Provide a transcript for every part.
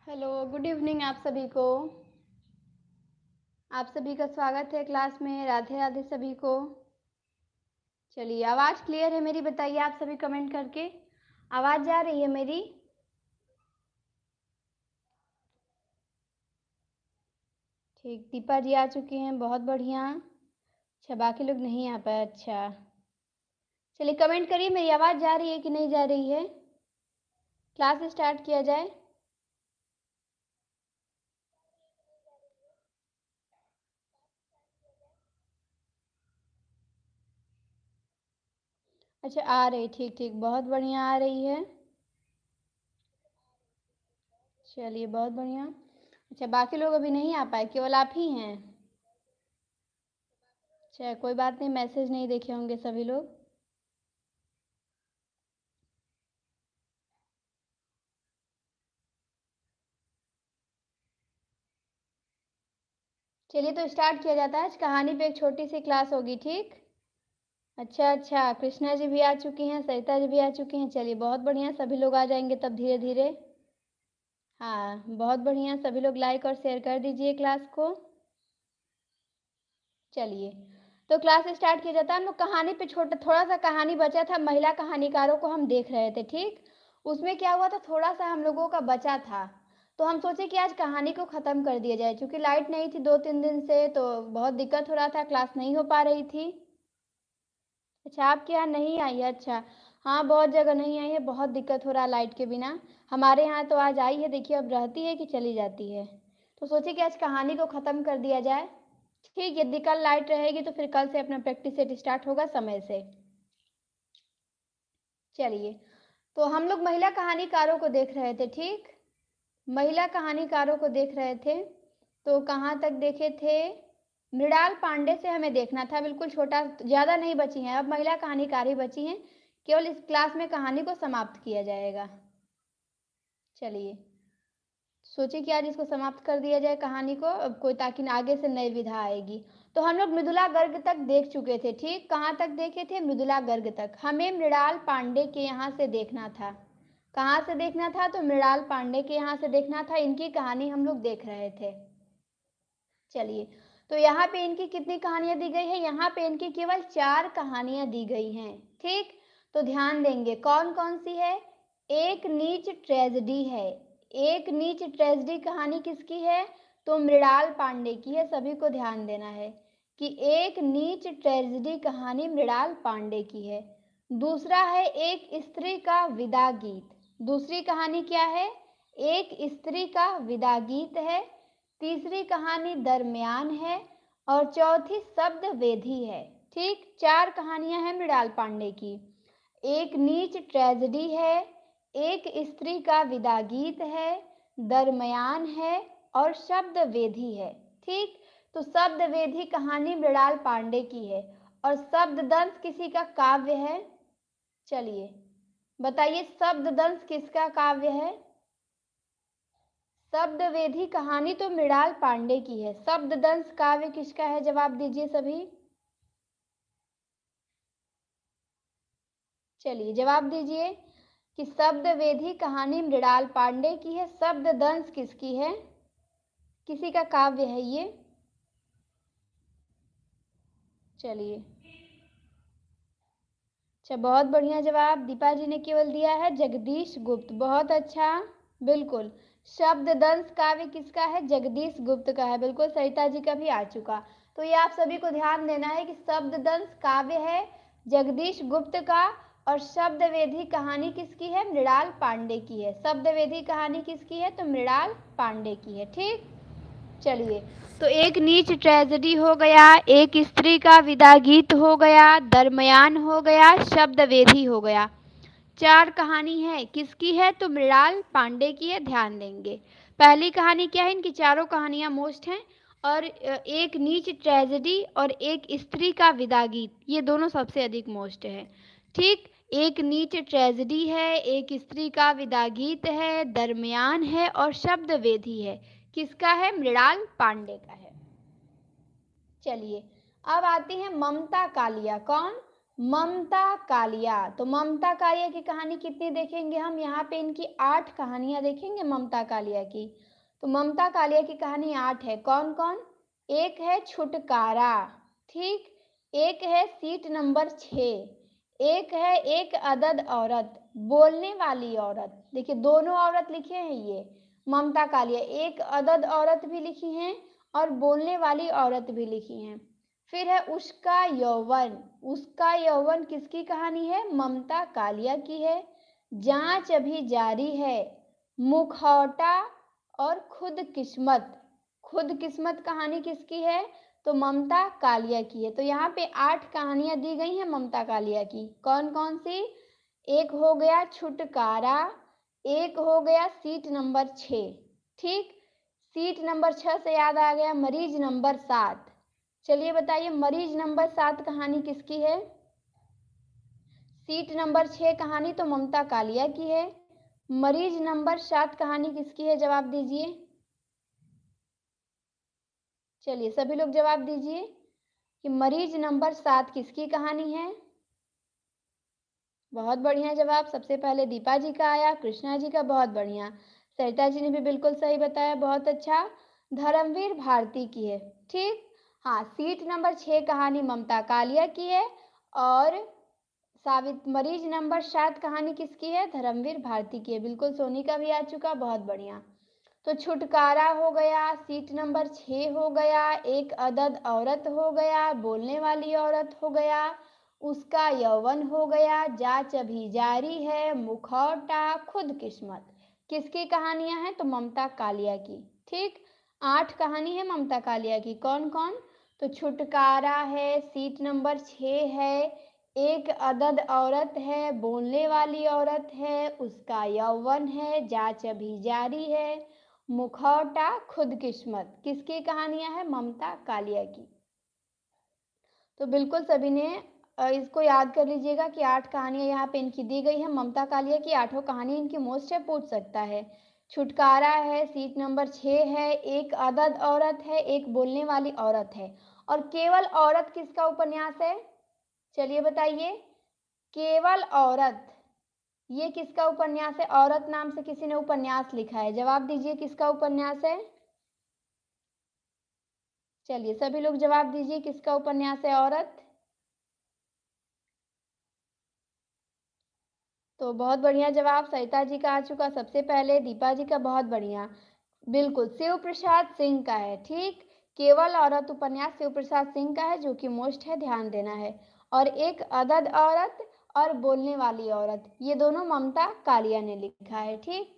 Hello, good evening आप सभी को। आप सभी का स्वागत है क्लास में। राधे राधे सभी को। चलिए, आवाज़ क्लियर है मेरी? बताइए आप सभी कमेंट करके। आवाज़ जा रही है मेरी? ठीक, दीपा जी आ चुकी हैं, बहुत बढ़िया। अच्छा, बाकी लोग नहीं आ पाए। अच्छा, चलिए कमेंट करिए मेरी आवाज़ जा रही है कि नहीं जा रही है। क्लास स्टार्ट किया जाए। अच्छा, आ रही, ठीक ठीक, बहुत बढ़िया आ रही है। चलिए, बहुत बढ़िया। अच्छा, बाकी लोग अभी नहीं आ पाए, केवल आप ही हैं? अच्छा, कोई बात नहीं, मैसेज नहीं देखे होंगे सभी लोग। चलिए तो स्टार्ट किया जाता है। आज कहानी पे एक छोटी सी क्लास होगी, ठीक? अच्छा अच्छा, कृष्णा जी भी आ चुकी हैं, सरिता जी भी आ चुकी हैं। चलिए, बहुत बढ़िया, सभी लोग आ जाएंगे तब धीरे धीरे। हाँ, बहुत बढ़िया, सभी लोग लाइक और शेयर कर दीजिए क्लास को। चलिए, तो क्लास स्टार्ट किया जाता है। हम लोग कहानी पे थोड़ा सा कहानी बचा था, महिला कहानीकारों को हम देख रहे थे, ठीक? उसमें क्या हुआ था, थोड़ा सा हम लोगों का बचा था, तो हम सोचे कि आज कहानी को ख़त्म कर दिया जाए। क्योंकि लाइट नहीं थी 2-3 दिन से, तो बहुत दिक्कत हो रहा था, क्लास नहीं हो पा रही थी। अच्छा, आपके यहाँ नहीं आई है? अच्छा, हाँ, बहुत जगह नहीं आई है, बहुत दिक्कत हो रहा है लाइट के बिना। हमारे यहाँ तो आज आई है, देखिए अब रहती है कि चली जाती है। तो सोचिए कि आज कहानी को ख़त्म कर दिया जाए। ठीक, यदि कल लाइट रहेगी तो फिर कल से अपना प्रैक्टिस सेट स्टार्ट होगा समय से। चलिए, तो हम लोग महिला कहानीकारों को देख रहे थे, ठीक? महिला कहानीकारों को देख रहे थे, तो कहाँ तक देखे थे? मृणाल पांडे से हमें देखना था, बिल्कुल छोटा, ज़्यादा नहीं बची हैं, अब महिला कहानीकार ही बची हैं। केवल इस क्लास में कहानी को समाप्त किया जाएगा। चलिए, सोचिए कि आज इसको समाप्त कर दिया जाए कहानी को, अब कोई, ताकि आगे से नई विधा आएगी। तो हम लोग मृदुला गर्ग तक देख चुके थे, ठीक? कहाँ तक देखे थे? मृदुला गर्ग तक। हमें मृणाल पांडे के यहाँ से देखना था। कहाँ से देखना था? तो मृणाल पांडे के यहाँ से देखना था। इनकी कहानी हम लोग देख रहे थे। चलिए, तो यहाँ पे इनकी कितनी कहानियां दी गई है? यहाँ पे इनकी केवल 4 कहानियां दी गई हैं, ठीक? तो ध्यान देंगे, कौन कौन सी है? एक नीच ट्रेजेडी है। एक नीच ट्रेजेडी कहानी किसकी है? तो मृणाल पांडे की है। सभी को ध्यान देना है कि एक नीच ट्रेजेडी कहानी मृणाल पांडे की है। दूसरा है एक स्त्री का विदा गीत। दूसरी कहानी क्या है? एक स्त्री का विदा गीत है। तीसरी कहानी दरमियान है और चौथी शब्द वेधी है, ठीक? 4 कहानियां हैं मृणाल पांडे की। एक नीच ट्रेजेडी है, एक स्त्री का विदा गीत है, दरमियान है और शब्द वेधी है, ठीक? तो शब्द वेधी कहानी मृणाल पांडे की है और शब्द दंश किसी का काव्य है। चलिए बताइए, शब्द दंश किसका काव्य है? शब्द वेधी कहानी तो मृणाल पांडे की है। शब्द दंश काव्य किसका है? जवाब दीजिए सभी। चलिए जवाब दीजिए कि शब्द वेधी कहानी मृणाल पांडे की है, शब्द दंश किसकी है? किसी का काव्य है ये? चलिए, अच्छा, बहुत बढ़िया जवाब दीपा जी ने केवल दिया है, जगदीश गुप्त, बहुत अच्छा, बिल्कुल। शब्द दंश काव्य किसका है? जगदीश गुप्त का है, बिल्कुल। सरिता जी का भी आ चुका। तो ये आप सभी को ध्यान देना है कि शब्द दंश काव्य है जगदीश गुप्त का और शब्द वेधी कहानी किसकी है? मृणाल पांडे की है। शब्द वेधी कहानी किसकी है? तो मृणाल पांडे की है, ठीक? चलिए, तो एक नीच ट्रेजेडी हो गया, एक स्त्री का विदा गीत हो गया, दरमियान हो गया, शब्द वेधी हो गया। 4 कहानी है, किसकी है? तो मृणाल पांडे की है, ध्यान देंगे। पहली कहानी क्या है? इनकी चारों कहानियां मोस्ट हैं और एक नीच ट्रेजेडी और एक स्त्री का विदा गीत, ये दोनों सबसे अधिक मोस्ट है, ठीक? एक नीच ट्रेजेडी है, एक स्त्री का विदा गीत है, दरमियान है और शब्द वेधी है। किसका है? मृणाल पांडे का है। चलिए, अब आती है ममता कालिया। कौन? ममता कालिया। तो ममता कालिया की कहानी कितनी देखेंगे हम? यहाँ पे इनकी 8 कहानियां देखेंगे ममता कालिया की। तो ममता कालिया की कहानी 8 है। कौन कौन? एक है छुटकारा, ठीक, एक है सीट नंबर 6, एक है एक अदद औरत, बोलने वाली औरत। देखिए दोनों औरत लिखे हैं ये ममता कालिया, एक अदद औरत भी लिखी हैं और बोलने वाली औरत भी लिखी हैं। फिर है उसका यौवन। उसका यौवन किसकी कहानी है? ममता कालिया की है। जांच अभी जारी है, मुखौटा और खुद किस्मत। खुद किस्मत कहानी किसकी है? तो ममता कालिया की है। तो यहाँ पे 8 कहानियां दी गई हैं ममता कालिया की। कौन कौन सी? एक हो गया छुटकारा, एक हो गया सीट नंबर 6, ठीक। सीट नंबर 6 से याद आ गया मरीज नंबर 7। चलिए बताइए मरीज नंबर 7 कहानी किसकी है? सीट नंबर 6 कहानी तो ममता कालिया की है। मरीज नंबर 7 कहानी किसकी है? जवाब दीजिए। चलिए सभी लोग जवाब दीजिए कि मरीज नंबर 7 किसकी कहानी है। बहुत बढ़िया जवाब। सबसे पहले दीपा जी का आया, कृष्णा जी का, बहुत बढ़िया। सरिता जी ने भी बिल्कुल सही बताया, बहुत अच्छा। धर्मवीर भारती की है, ठीक। हाँ, सीट नंबर 6 कहानी ममता कालिया की है और मरीज नंबर 7 कहानी किसकी है? धर्मवीर भारती की है। बिल्कुल, सोनी का भी आ चुका, बहुत बढ़िया। तो छुटकारा हो गया, सीट नंबर 6 हो गया, एक अदद औरत हो गया, बोलने वाली औरत हो गया, उसका यौवन हो गया, जांच अभी जारी है, मुखौटा, खुद किस्मत। किसकी कहानियां हैं? तो ममता कालिया की, ठीक। 8 कहानी है ममता कालिया की। कौन कौन? तो छुटकारा है, सीट नंबर 6 है, एक अदद औरत है, बोलने वाली औरत है, उसका यौवन है, जांच अभी जारी है, मुखौटा, खुद किस्मत। किसकी कहानियां हैं? ममता कालिया की। तो बिल्कुल सभी ने इसको याद कर लीजिएगा कि 8 कहानियां यहाँ पे इनकी दी गई है। ममता कालिया की 8 कहानी इनकी मोस्ट है, पूछ सकता है। छुटकारा है, सीट नंबर 6 है, एक अदद औरत है, एक बोलने वाली औरत है। और केवल औरत किसका उपन्यास है? चलिए बताइए। केवल औरत, ये किसका उपन्यास है? औरत नाम से किसी ने उपन्यास लिखा है, जवाब दीजिए किसका उपन्यास है। चलिए सभी लोग जवाब दीजिए किसका उपन्यास है औरत। तो बहुत बढ़िया जवाब सरिता जी का आ चुका सबसे पहले, दीपा जी का बहुत बढ़िया। बिल्कुल शिव प्रसाद सिंह का है, ठीक। केवल औरत उपन्यास शिव प्रसाद सिंह का है, जो कि मोस्ट है, ध्यान देना है। और एक अदद औरत और बोलने वाली औरत, ये दोनों ममता कालिया ने लिखा है, ठीक।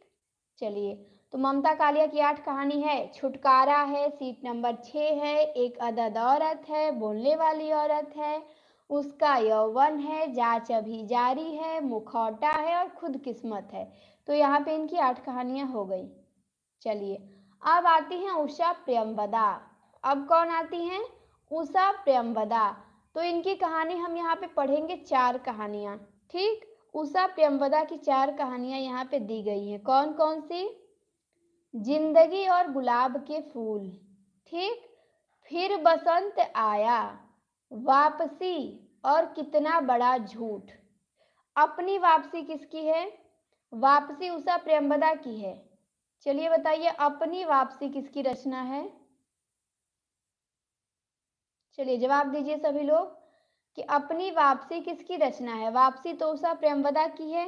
चलिए, तो ममता कालिया की 8 कहानी है। छुटकारा है, सीट नंबर 6 है, एक अदद औरत है, बोलने वाली औरत है, उसका यौवन है, जांच अभी जारी है, मुखौटा है और खुद किस्मत है। तो यहाँ पे इनकी 8 कहानियां हो गई। चलिए, अब आती हैं उषा प्रियंवदा। अब कौन आती हैं? उषा प्रियंवदा। तो इनकी कहानी हम यहाँ पे पढ़ेंगे 4 कहानियां, ठीक। उषा प्रियंवदा की 4 कहानियां यहाँ पे दी गई हैं। कौन कौन सी? जिंदगी और गुलाब के फूल, ठीक। फिर बसंत आया, वापसी और कितना बड़ा झूठ। अपनी वापसी किसकी है? वापसी उषा प्रियंवदा की है। चलिए बताइए अपनी वापसी किसकी रचना है? चलिए जवाब दीजिए सभी लोग कि अपनी वापसी किसकी रचना है। वापसी तो उषा प्रियंवदा की है।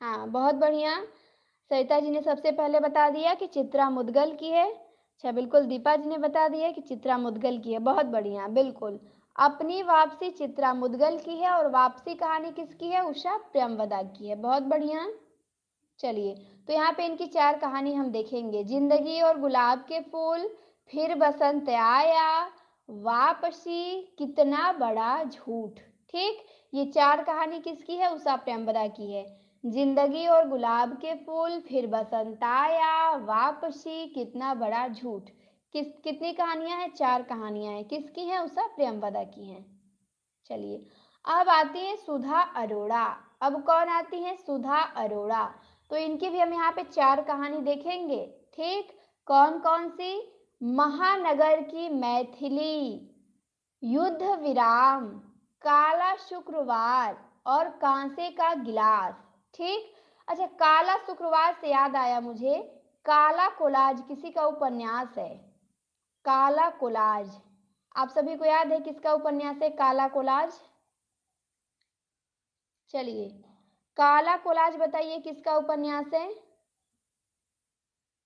हाँ, बहुत बढ़िया। सरिता जी ने सबसे पहले बता दिया कि चित्रा मुदगल की है। अच्छा, बिल्कुल दीपा जी ने बता दिया कि चित्रा मुदगल की है, बहुत बढ़िया। बिल्कुल, अपनी वापसी चित्रा मुदगल की है और वापसी कहानी किसकी है? उषा प्रियंवदा की है, बहुत बढ़िया। चलिए, तो यहाँ पे इनकी 4 कहानी हम देखेंगे। जिंदगी और गुलाब के फूल, फिर बसंत आया, वापसी, कितना बड़ा झूठ, ठीक। ये 4 कहानी किसकी है? उषा प्रियंवदा की है। जिंदगी और गुलाब के फूल, फिर बसंत आया, वापसी, कितना बड़ा झूठ। कितनी कहानियां हैं? 4 कहानियां हैं। किसकी हैं? उषा प्रियंवदा की हैं। चलिए, अब आती है सुधा अरोड़ा। अब कौन आती है? सुधा अरोड़ा। तो इनकी भी हम यहाँ पे 4 कहानी देखेंगे, ठीक। कौन कौन सी? महानगर की मैथिली, युद्ध विराम, काला शुक्रवार और कांसे का गिलास। ठीक। अच्छा, काला शुक्रवार से याद आया मुझे, काला कोलाज किसी का उपन्यास है। काला कोलाज आप सभी को याद है किसका उपन्यास है काला कोलाज? चलिए, काला कोलाज बताइए किसका उपन्यास है?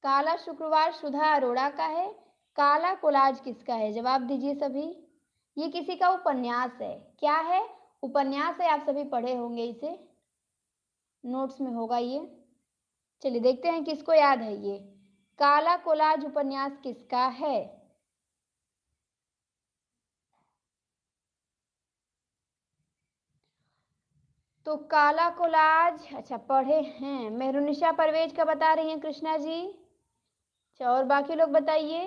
काला शुक्रवार सुधा अरोड़ा का है। काला कोलाज किसका है? जवाब दीजिए सभी। ये किसी का उपन्यास है। क्या है? उपन्यास है। आप सभी पढ़े होंगे इसे, नोट्स में होगा ये। चलिए देखते हैं किसको याद है ये काला कोलाज उपन्यास किसका है। तो काला कोलाज अच्छा पढ़े हैं, मेहरुनिशा परवेज का बता रही हैं कृष्णा जी। अच्छा, और बाकी लोग बताइए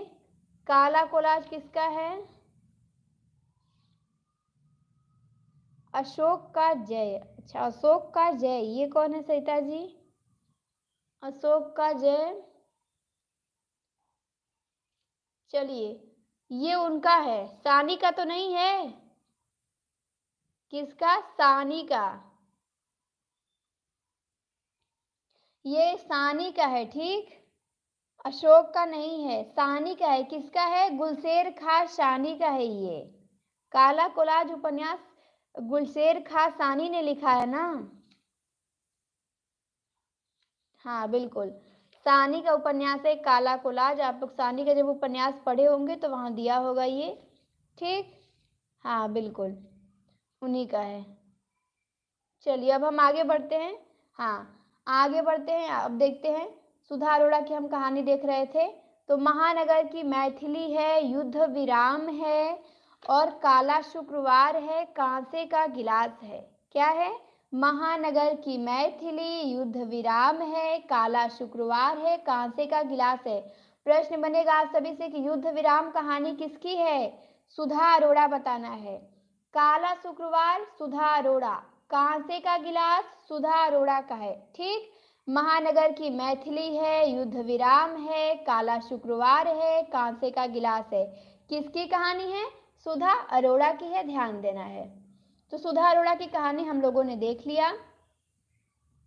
काला कोलाज किसका है? अशोक का जय। अच्छा, अशोक का जय ये कौन है सरिता जी? अशोक का जय, चलिए ये उनका है, सानी का तो नहीं है। किसका? सानी का। ये सानी का है। ठीक, अशोक का नहीं है, सानी का है। किसका है? गुलशेर खां सानी का है ये। काला कोलाज उपन्यास गुलशेर खां सानी ने लिखा है ना। हाँ बिल्कुल, सानी का उपन्यास है काला कोलाज। आप लोग सानी का जब उपन्यास पढ़े होंगे तो वहां दिया होगा ये। ठीक, हाँ बिल्कुल उन्हीं का है। चलिए अब हम आगे बढ़ते हैं। हाँ आगे बढ़ते हैं, अब देखते हैं सुधा अरोड़ा की हम कहानी देख रहे थे। तो महानगर की मैथिली है, युद्ध विराम है और काला शुक्रवार है, कांसे का गिलास है। क्या है? महानगर की मैथिली, युद्ध विराम है, काला शुक्रवार है, कांसे का गिलास है। प्रश्न बनेगा आप सभी से कि युद्ध विराम कहानी किसकी है? सुधा अरोड़ा बताना है। काला शुक्रवार सुधा अरोड़ा, कांसे का गिलास सुधा अरोड़ा का है। ठीक, महानगर की मैथिली है, युद्ध विराम है, काला शुक्रवार है, कांसे का गिलास है। किसकी कहानी है? सुधा अरोड़ा की है, ध्यान देना है। तो सुधा अरोड़ा की कहानी हम लोगों ने देख लिया।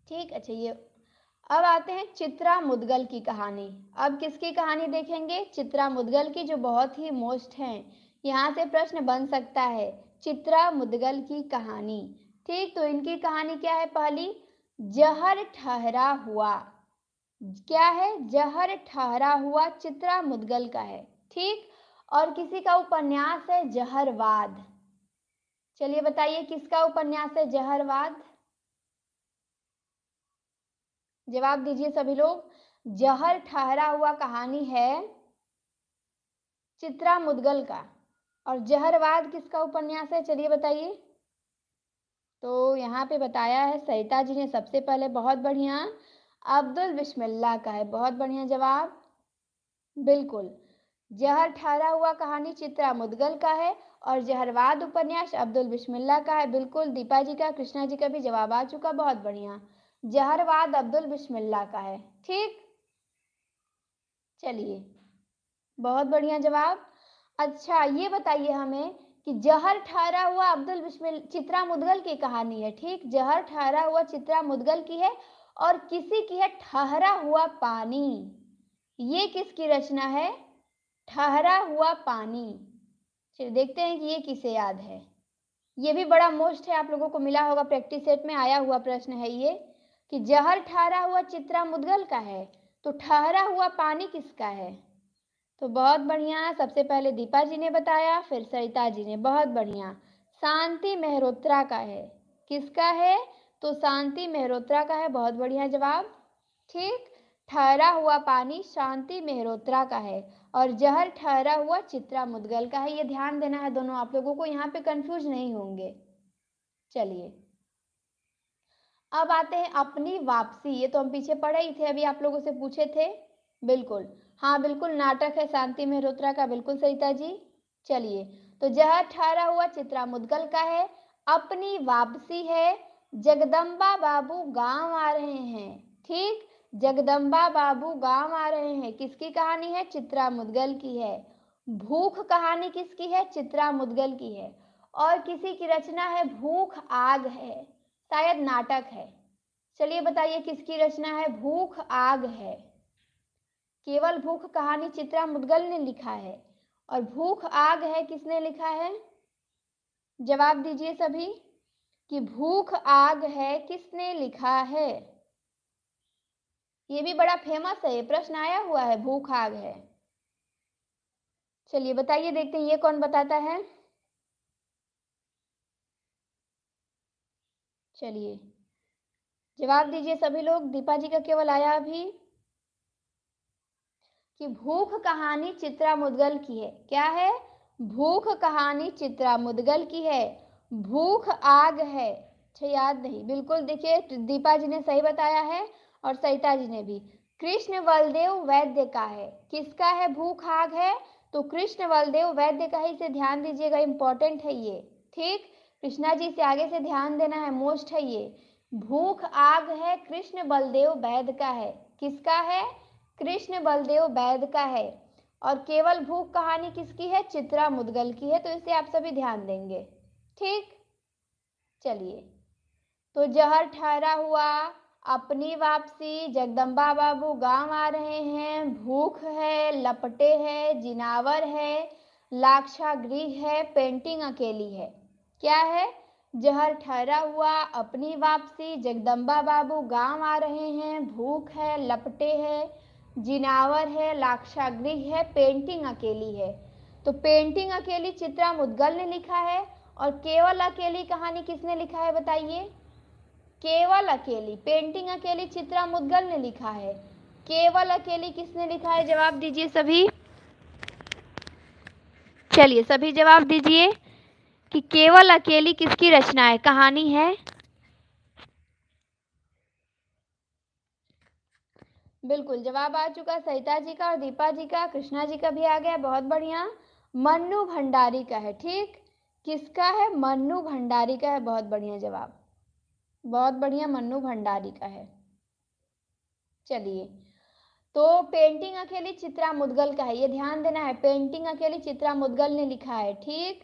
ठीक, अच्छा ये अब आते हैं चित्रा मुदगल की कहानी। अब किसकी कहानी देखेंगे? चित्रा मुदगल की, जो बहुत ही मोस्ट है, यहाँ से प्रश्न बन सकता है। चित्रा मुदगल की कहानी। ठीक, तो इनकी कहानी क्या है? पहली, जहर ठहरा हुआ। क्या है? जहर ठहरा हुआ चित्रा मुदगल का है। ठीक, और किसी का उपन्यास है जहरवाद। चलिए बताइए किसका उपन्यास है जहरवाद? जवाब दीजिए सभी लोग। जहर ठहरा हुआ कहानी है चित्रा मुदगल का, और जहरवाद किसका उपन्यास है? चलिए बताइए। तो यहाँ पे बताया है सरिता जी ने सबसे पहले, बहुत बढ़िया, अब्दुल बिस्मिल्लाह का है। बहुत बढ़िया जवाब, बिल्कुल। जहर ठहरा हुआ कहानी चित्रा मुदगल का है और जहरवाद उपन्यास अब्दुल बिस्मिल्लाह का है। बिल्कुल, दीपा जी का, कृष्णा जी का भी जवाब आ चुका। बहुत बढ़िया, जहरवाद अब्दुल बिस्मिल्लाह का है। ठीक, चलिए बहुत बढ़िया जवाब। अच्छा ये बताइए हमें कि जहर ठहरा हुआ अब्दुल बिस्मिल चित्रा मुदगल की कहानी है। ठीक, जहर ठहरा हुआ चित्रा मुदगल की है और किसी की है ठहरा हुआ पानी। ये किसकी रचना है? ठहरा हुआ पानी। चलिए देखते हैं कि ये किसे याद है। ये भी बड़ा मोस्ट है, आप लोगों को मिला होगा, प्रैक्टिस सेट में आया हुआ प्रश्न है ये, कि जहर ठहरा हुआ चित्रा मुदगल का है, तो ठहरा हुआ पानी किसका है? तो बहुत बढ़िया, सबसे पहले दीपा जी ने बताया, फिर सरिता जी ने। बहुत बढ़िया, शांति मेहरोत्रा का है। किसका है? तो शांति मेहरोत्रा का है। बहुत बढ़िया जवाब। ठीक, ठहरा हुआ पानी शांति मेहरोत्रा का है और जहर ठहरा हुआ चित्रा मुदगल का है। ये ध्यान देना है दोनों आप लोगों को, यहाँ पे कंफ्यूज नहीं होंगे। चलिए अब आते हैं अपनी वापसी। ये तो हम पीछे पढ़े ही थे, अभी आप लोगों से पूछे थे। बिल्कुल, हाँ बिल्कुल, नाटक है शांति मेहरोत्रा का। बिल्कुल सरिता जी। चलिए, तो जहर ठहरा हुआ चित्रा मुदगल का है, अपनी वापसी है, जगदम्बा बाबू गांव आ रहे हैं। ठीक, जगदम्बा बाबू गांव आ रहे हैं किसकी कहानी है? चित्रा मुदगल की है। भूख कहानी किसकी है? चित्रा मुद्गल की है। और किसी की रचना है भूख आग है, शायद नाटक है। चलिए बताइए किसकी रचना है? भूख आग है। केवल भूख कहानी चित्रा मुद्गल ने लिखा है। और भूख आग है किसने लिखा है? जवाब दीजिए सभी कि भूख आग है किसने लिखा है? ये भी बड़ा फेमस है, प्रश्न आया हुआ है, भूख आग है। चलिए बताइए, देखते हैं ये कौन बताता है। चलिए जवाब दीजिए सभी लोग। दीपा जी का केवल आया अभी कि भूख कहानी चित्रा मुद्गल की है। क्या है? भूख कहानी चित्रा मुद्गल की है। भूख आग है, अच्छा याद नहीं। बिल्कुल देखिए दीपा जी ने सही बताया है और सरिता जी ने भी। कृष्ण बलदेव वैद्य का है। किसका है भूख आग है? तो कृष्ण बलदेव वैद्य का ही, से ध्यान दीजिएगा, इंपॉर्टेंट है ये। ठीक, कृष्णा जी से आगे से ध्यान देना है, मोस्ट है ये। भूख आग है कृष्ण बलदेव वैद्य का है। किसका है? कृष्ण बलदेव वैद्य का है। और केवल भूख कहानी किसकी है? चित्रा मुद्गल की है। तो इसे आप सभी ध्यान देंगे। ठीक, चलिए तो जहर ठहरा हुआ, अपनी वापसी, जगदम्बा बाबू गांव आ रहे हैं, भूख है, लपटे है, जिनावर है, लाक्षागृह है, पेंटिंग अकेली है। क्या है? जहर ठहरा हुआ, अपनी वापसी, जगदम्बा बाबू गांव आ रहे हैं, भूख है, लपटे है, जिनावर है, लाक्षागृह है, पेंटिंग अकेली है। तो पेंटिंग अकेली चित्रा मुद्गल ने लिखा है। और केवल अकेली कहानी किसने लिखा है बताइए? केवल अकेली, पेंटिंग अकेली चित्रा मुद्गल ने लिखा है। केवल अकेली किसने लिखा है? जवाब दीजिए सभी। चलिए सभी जवाब दीजिए कि केवल अकेली किसकी रचना है, कहानी है? बिल्कुल जवाब आ चुका सरिता जी का और दीपा जी का, कृष्णा जी का भी आ गया, बहुत बढ़िया। मन्नू भंडारी का है। ठीक, किसका है? मन्नू भंडारी का है। बहुत बढ़िया जवाब, बहुत बढ़िया, मन्नू भंडारी का है। चलिए तो पेंटिंग अकेली चित्रा मुद्गल का है, ये ध्यान देना है। पेंटिंग अकेली चित्रा मुद्गल ने लिखा है। ठीक,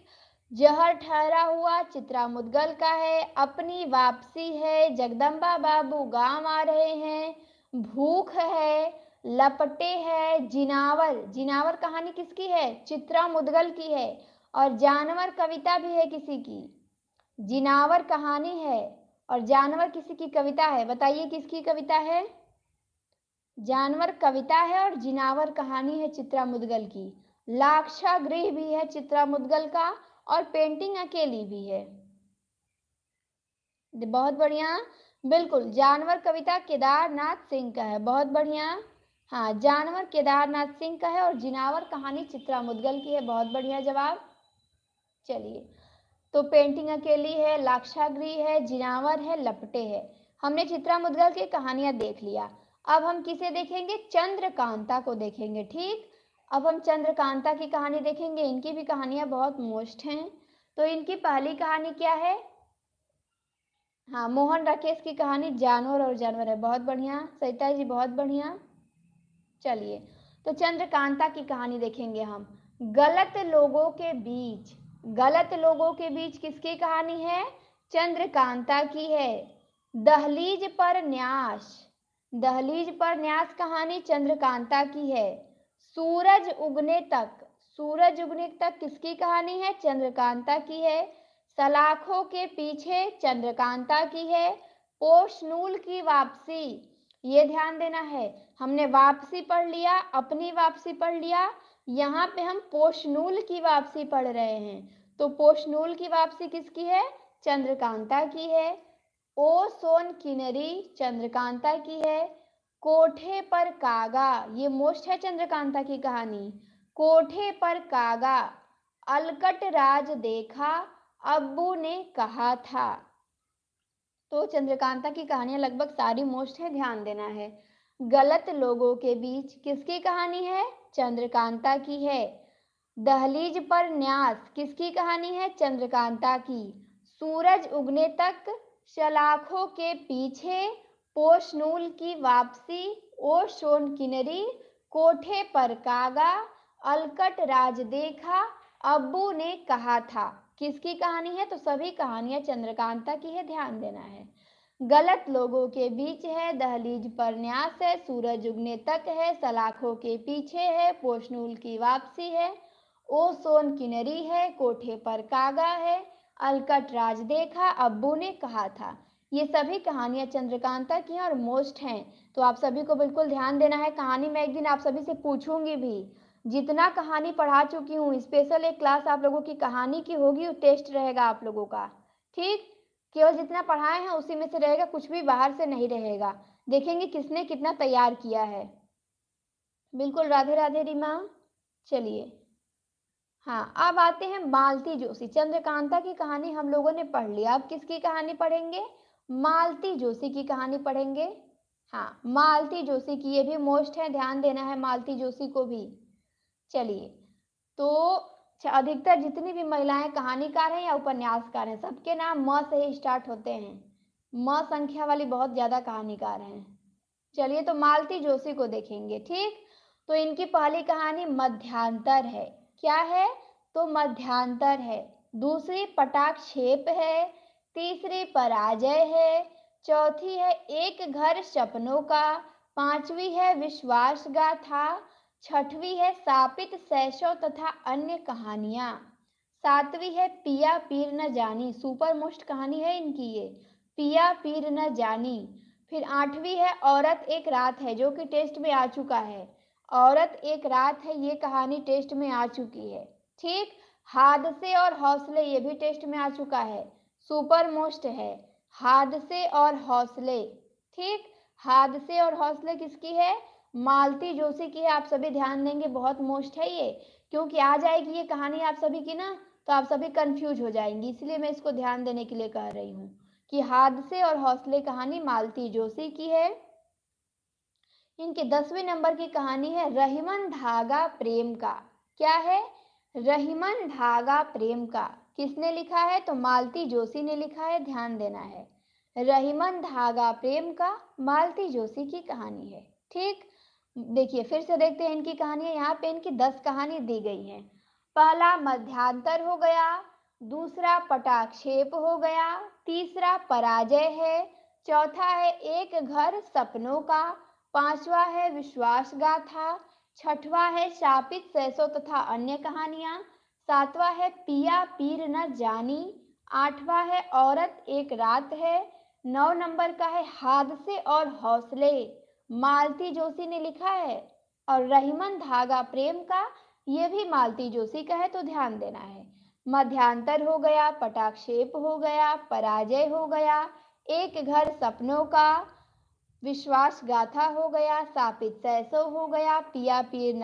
जहर ठहरा हुआ चित्रा मुद्गल का है। अपनी वापसी है, जगदम्बा बाबू गांव आ रहे हैं, भूख है, लपटे है, जिनावर, जिनावर कहानी किसकी है? चित्रा मुद्गल की है। और जानवर कविता भी है किसी की। जिनावर कहानी है और जानवर किसी की कविता है। बताइए किसकी कविता है? जानवर कविता है और जिनावर कहानी है चित्रा मुद्गल की। लाक्षागृह भी है चित्रा मुद्गल का और पेंटिंग अकेली भी है। बहुत बढ़िया, बिल्कुल जानवर कविता केदारनाथ सिंह का है। बहुत बढ़िया, हाँ जानवर केदारनाथ सिंह का है और जिनावर कहानी चित्रा मुद्गल की है। बहुत बढ़िया जवाब। चलिए तो पेंटिंग अकेली है, लाक्षागृह है, जिनावर है, लपटे है। हमने चित्रा मुद्गल की कहानियां देख लिया। अब हम किसे देखेंगे? चंद्रकांता को देखेंगे। ठीक, अब हम चंद्रकांता की कहानी देखेंगे। इनकी भी कहानियां बहुत मोस्ट हैं। तो इनकी पहली कहानी क्या है? हाँ, मोहन राकेश की कहानी जानवर और जानवर है। बहुत बढ़िया सरिता जी, बहुत बढ़िया। चलिए तो चंद्रकांता की कहानी देखेंगे हम। गलत लोगों के बीच, गलत लोगों के बीच किसकी कहानी है? चंद्रकांता की है। दहलीज पर न्यास, दहलीज पर न्यास कहानी चंद्रकांता की है। सूरज उगने तक, सूरज उगने तक किसकी कहानी है? चंद्रकांता की है। सलाखों के पीछे चंद्रकांता की है। पोषनूल की वापसी, ये ध्यान देना है, हमने वापसी पढ़ लिया, अपनी वापसी पढ़ लिया, यहाँ पे हम पोषनूल की वापसी पढ़ रहे हैं। तो पोषनूल की वापसी किसकी है? चंद्रकांता की है। ओ सोन किनरी चंद्रकांता की है। कोठे पर कागा, ये मोस्ट है चंद्रकांता की कहानी। कोठे पर कागा, अलकट राज देखा, अब्बू ने कहा था। तो चंद्रकांता की कहानियां लगभग सारी मोस्ट है, ध्यान देना है। गलत लोगों के बीच किसकी कहानी है? चंद्रकांता की है। दहलीज पर न्यास किसकी कहानी है? चंद्रकांता की। सूरज उगने तक, सलाखों के पीछे, पोषनूल की वापसी, ओ सोन किनरी, कोठे पर कागा, अलकट राज देखा अब्बू ने कहा था। किसकी कहानी है? तो सभी कहानियां चंद्रकांता की है, ध्यान देना है। गलत लोगों के बीच है, दहलीज पर न्यास है, सूरज उगने तक है, सलाखों के पीछे है, पोषनूल की वापसी है, ओ सोन किनरी है, कोठे पर कागा है, अलकट राज देखा अब्बू ने कहा था। ये सभी कहानियां चंद्रकांता की हैं और मोस्ट हैं, तो आप सभी को बिल्कुल ध्यान देना है। कहानी मैं एक दिन आप सभी से पूछूंगी भी, जितना कहानी पढ़ा चुकी हूँ, स्पेशल एक क्लास आप लोगों की कहानी की होगी, टेस्ट रहेगा आप लोगों का, ठीक। केवल जितना पढ़ाए हैं उसी में से रहेगा, कुछ भी बाहर से नहीं रहेगा। देखेंगे किसने कितना तैयार किया है। बिल्कुल, राधे राधे रीमा। चलिए, हाँ, अब आते हैं मालती जोशी। चंद्रकांता की कहानी हम लोगों ने पढ़ लिया, अब किसकी कहानी पढ़ेंगे? मालती जोशी की कहानी पढ़ेंगे। हाँ, मालती जोशी की, ये भी मोस्ट है, ध्यान देना है मालती जोशी को भी। चलिए, तो अधिकतर जितनी भी महिलाएं कहानीकार हैं या उपन्यासकार हैं, सबके नाम म से ही स्टार्ट होते हैं। म संख्या वाली बहुत ज्यादा कहानीकार हैं। चलिए, तो मालती जोशी को देखेंगे, ठीक। तो इनकी पहली कहानी मध्यांतर है। क्या है? तो मध्यांतर है। दूसरी पटाक्षेप है। तीसरी पराजय है। चौथी है एक घर सपनों का। पांचवी है विश्वास गाथा। छठवीं है सापित सैसो तथा अन्य कहानियां। सातवीं है पिया पीर न जानी, सुपर मोस्ट कहानी है इनकी ये, पिया पीर न जानी। फिर आठवीं है औरत एक रात है, जो कि टेस्ट में आ चुका है। औरत एक रात है, ये कहानी टेस्ट में आ चुकी है, ठीक। हादसे और हौसले, ये भी टेस्ट में आ चुका है, सुपर मोस्ट है। हादसे और हौसले, ठीक। हादसे और हौसले किसकी है? मालती जोशी की है। आप सभी ध्यान देंगे, बहुत मोस्ट है ये, क्योंकि आ जाएगी ये कहानी आप सभी की ना, तो आप सभी कंफ्यूज हो जाएंगी, इसलिए मैं इसको ध्यान देने के लिए कह रही हूँ कि हादसे और हौसले कहानी मालती जोशी की है। इनके 10वें नंबर की कहानी है रहीमन धागा प्रेम का। क्या है? रहीमन धागा प्रेम का। किसने लिखा है? तो मालती जोशी ने लिखा है, ध्यान देना है। रहीमन धागा प्रेम का मालती जोशी की कहानी है, ठीक। देखिए, फिर से देखते हैं इनकी कहानियां। यहाँ पे इनकी 10 कहानी दी गई हैं। पहला मध्यांतर हो गया, दूसरा पटाक्षेप हो गया, तीसरा पराजय है, चौथा है एक घर सपनों का, पांचवा है विश्वास गाथा, छठवां है शापित सैसो तथा अन्य कहानियां, सातवां है पिया पीर न जानी, आठवां है औरत एक रात है, 9 नंबर का है हादसे और हौसले, मालती जोशी ने लिखा है। और रहीमन धागा प्रेम का, ये भी मालती जोशी का है, तो ध्यान देना है। मध्यांतर हो गया, पटाक्षेप हो गया, पराजय हो गया, एक घर सपनों का, विश्वास गाथा हो गया, सापित सैसो हो गया, पिया पीर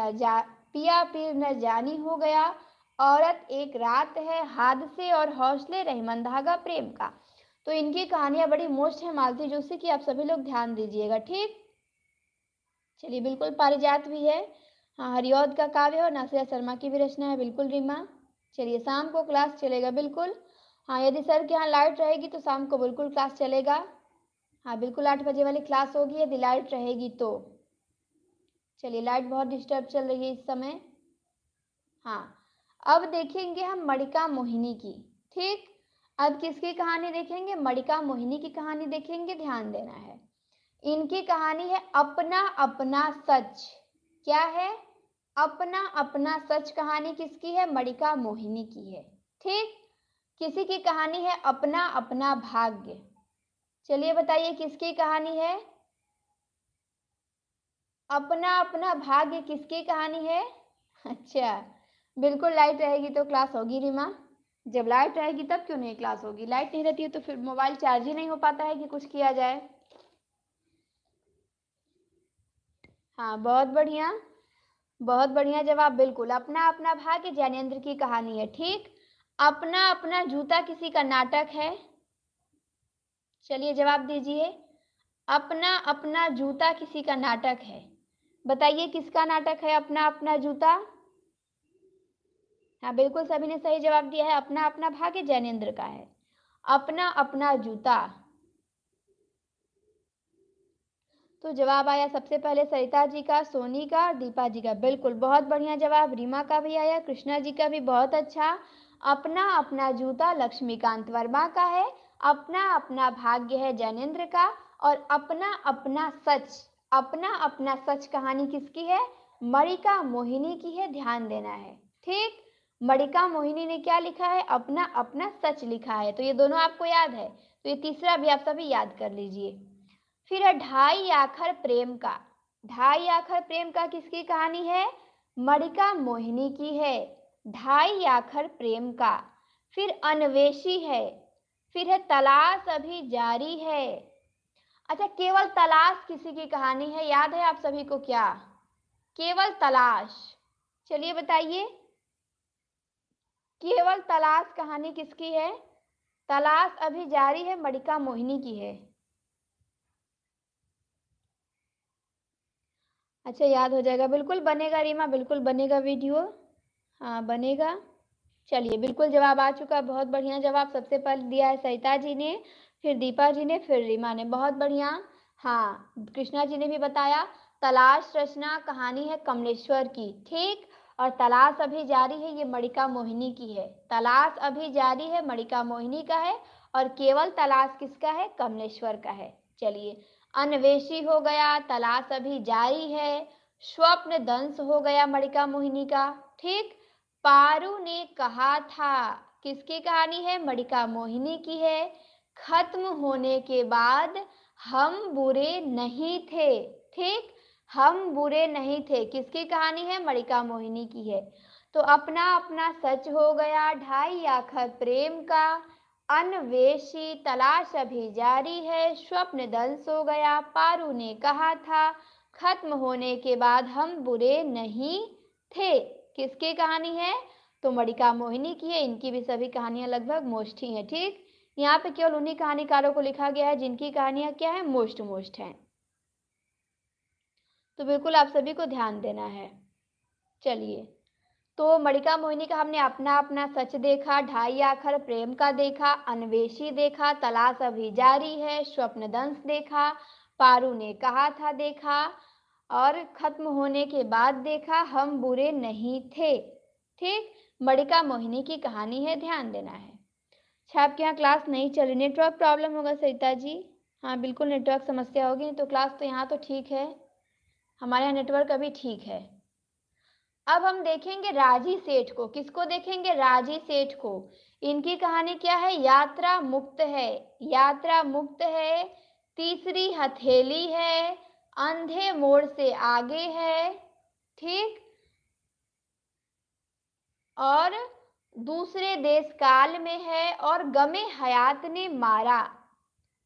न जानी हो गया, औरत एक रात है, हादसे और हौसले, रहीमन धागा प्रेम का। तो इनकी कहानियां बड़ी मोस्ट है मालती जोशी की, आप सभी लोग ध्यान दीजिएगा, ठीक। चलिए, बिल्कुल पारिजात भी है। हाँ, हरिऔध का काव्य और नासिया शर्मा की भी रचना है, बिल्कुल रीमा। चलिए, शाम को क्लास चलेगा, बिल्कुल। हाँ, यदि सर के यहाँ लाइट रहेगी तो शाम को बिल्कुल क्लास चलेगा। हाँ, बिल्कुल 8 बजे वाली क्लास होगी यदि लाइट रहेगी तो। चलिए, लाइट बहुत डिस्टर्ब चल रही है इस समय। हाँ, अब देखेंगे हम मणिका मोहिनी की, ठीक। अब किसकी कहानी देखेंगे? मणिका मोहिनी की कहानी देखेंगे, ध्यान देना है। इनकी कहानी है अपना अपना सच। क्या है? अपना अपना सच। कहानी किसकी है? मणिका मोहिनी की है, ठीक। किसी की कहानी है अपना अपना भाग्य। चलिए, बताइए किसकी कहानी है? अपना अपना भाग्य किसकी कहानी है? अच्छा, बिल्कुल लाइट रहेगी तो क्लास होगी रीमा। जब लाइट रहेगी तब क्यों नहीं क्लास होगी? लाइट नहीं रहती है तो फिर मोबाइल चार्ज ही नहीं हो पाता है कि कुछ किया जाए। हाँ, बहुत बढ़िया, बहुत बढ़िया जवाब। बिल्कुल, अपना अपना भाग्य ज्ञानेंद्र की कहानी है, ठीक। अपना अपना जूता किसी का नाटक है। चलिए, जवाब दीजिए। अपना अपना जूता किसी का नाटक है, बताइए किसका नाटक है अपना अपना जूता? हाँ, बिल्कुल सभी ने सही जवाब दिया है, अपना अपना भाग्य ज्ञानेंद्र का है। अपना अपना जूता। तो जवाब आया सबसे पहले सरिता जी का, सोनी का और दीपा जी का। बिल्कुल, बहुत बढ़िया जवाब। रीमा का भी आया, कृष्णा जी का भी बहुत अच्छा। अपना अपना जूता लक्ष्मीकांत वर्मा का है, अपना अपना भाग्य है जैनेन्द्र का, और अपना अपना सच कहानी किसकी है? मणिका मोहिनी की है, ध्यान देना है। ठीक, मणिका मोहिनी ने क्या लिखा है? अपना अपना सच लिखा है। तो ये दोनों आपको याद है, तो ये तीसरा भी आप सभी याद कर लीजिए। फिर है ढाई आखर प्रेम का। ढाई आखर प्रेम का किसकी कहानी है? मणिका मोहिनी की है, ढाई आखर प्रेम का। फिर अन्वेषी है, फिर है तलाश अभी जारी है। अच्छा, केवल तलाश किसी की कहानी है, याद है आप सभी को क्या? केवल तलाश, चलिए बताइए, केवल तलाश कहानी किसकी है? तलाश अभी जारी है, मणिका मोहिनी की है। अच्छा, याद हो जाएगा, बिल्कुल बनेगा रीमा, बिल्कुल बनेगा वीडियो, हाँ बनेगा। चलिए, बिल्कुल जवाब आ चुका, बहुत बढ़िया जवाब। सबसे पहले दिया है सरिता जी ने, फिर दीपा जी ने, फिर रीमा ने, बहुत बढ़िया। हाँ, कृष्णा जी ने भी बताया। तलाश रचना कहानी है कमलेश्वर की, ठीक, और तलाश अभी जारी है, ये मणिका मोहिनी की है। तलाश अभी जारी है मणिका मोहिनी का है, और केवल तलाश किसका है? कमलेश्वर का है। चलिए, अन्वेषी हो गया, तलाश अभी जारी है, स्वप्न दंश हो गया मणिका मोहिनी का, ठीक। पारू ने कहा था, किसकी कहानी है? मणिका मोहिनी की है। खत्म होने के बाद हम बुरे नहीं थे, ठीक, हम बुरे नहीं थे, किसकी कहानी है? मणिका मोहिनी की है। तो अपना अपना सच हो गया, ढाई आखर प्रेम का, अन्वेषी, तलाश अभी जारी है, स्वप्न दंश हो गया, पारू ने कहा था, खत्म होने के बाद हम बुरे नहीं थे, किसकी कहानी है? तो मणिका मोहिनी की है। इनकी भी सभी कहानियां लगभग मोस्ट ही हैं, ठीक। यहाँ पे केवल उन्हीं कहानीकारों को लिखा गया है जिनकी कहानियां क्या है? मोस्ट हैं। तो बिल्कुल आप सभी को ध्यान देना है। चलिए, तो मणिका मोहिनी का हमने अपना अपना सच देखा, ढाई आखर प्रेम का देखा, अन्वेषी देखा, तलाश अभी जारी है, स्वप्नदंश देखा, पारू ने कहा था देखा, और खत्म होने के बाद देखा, हम बुरे नहीं थे, ठीक। मणिका मोहिनी की कहानी है, ध्यान देना है। अच्छा, आपके यहाँ क्लास नहीं चल रही, नेटवर्क प्रॉब्लम होगा सरिता जी? हाँ बिल्कुल, नेटवर्क समस्या होगी, तो क्लास तो यहाँ तो ठीक है, हमारे यहाँ नेटवर्क अभी ठीक है। अब हम देखेंगे राजी सेठ को। किसको देखेंगे? राजी सेठ को। इनकी कहानी क्या है? यात्रा मुक्त है, यात्रा मुक्त है, तीसरी हथेली है, अंधे मोड़ से आगे है, ठीक, और दूसरे देश काल में है, और गमे हयात ने मारा।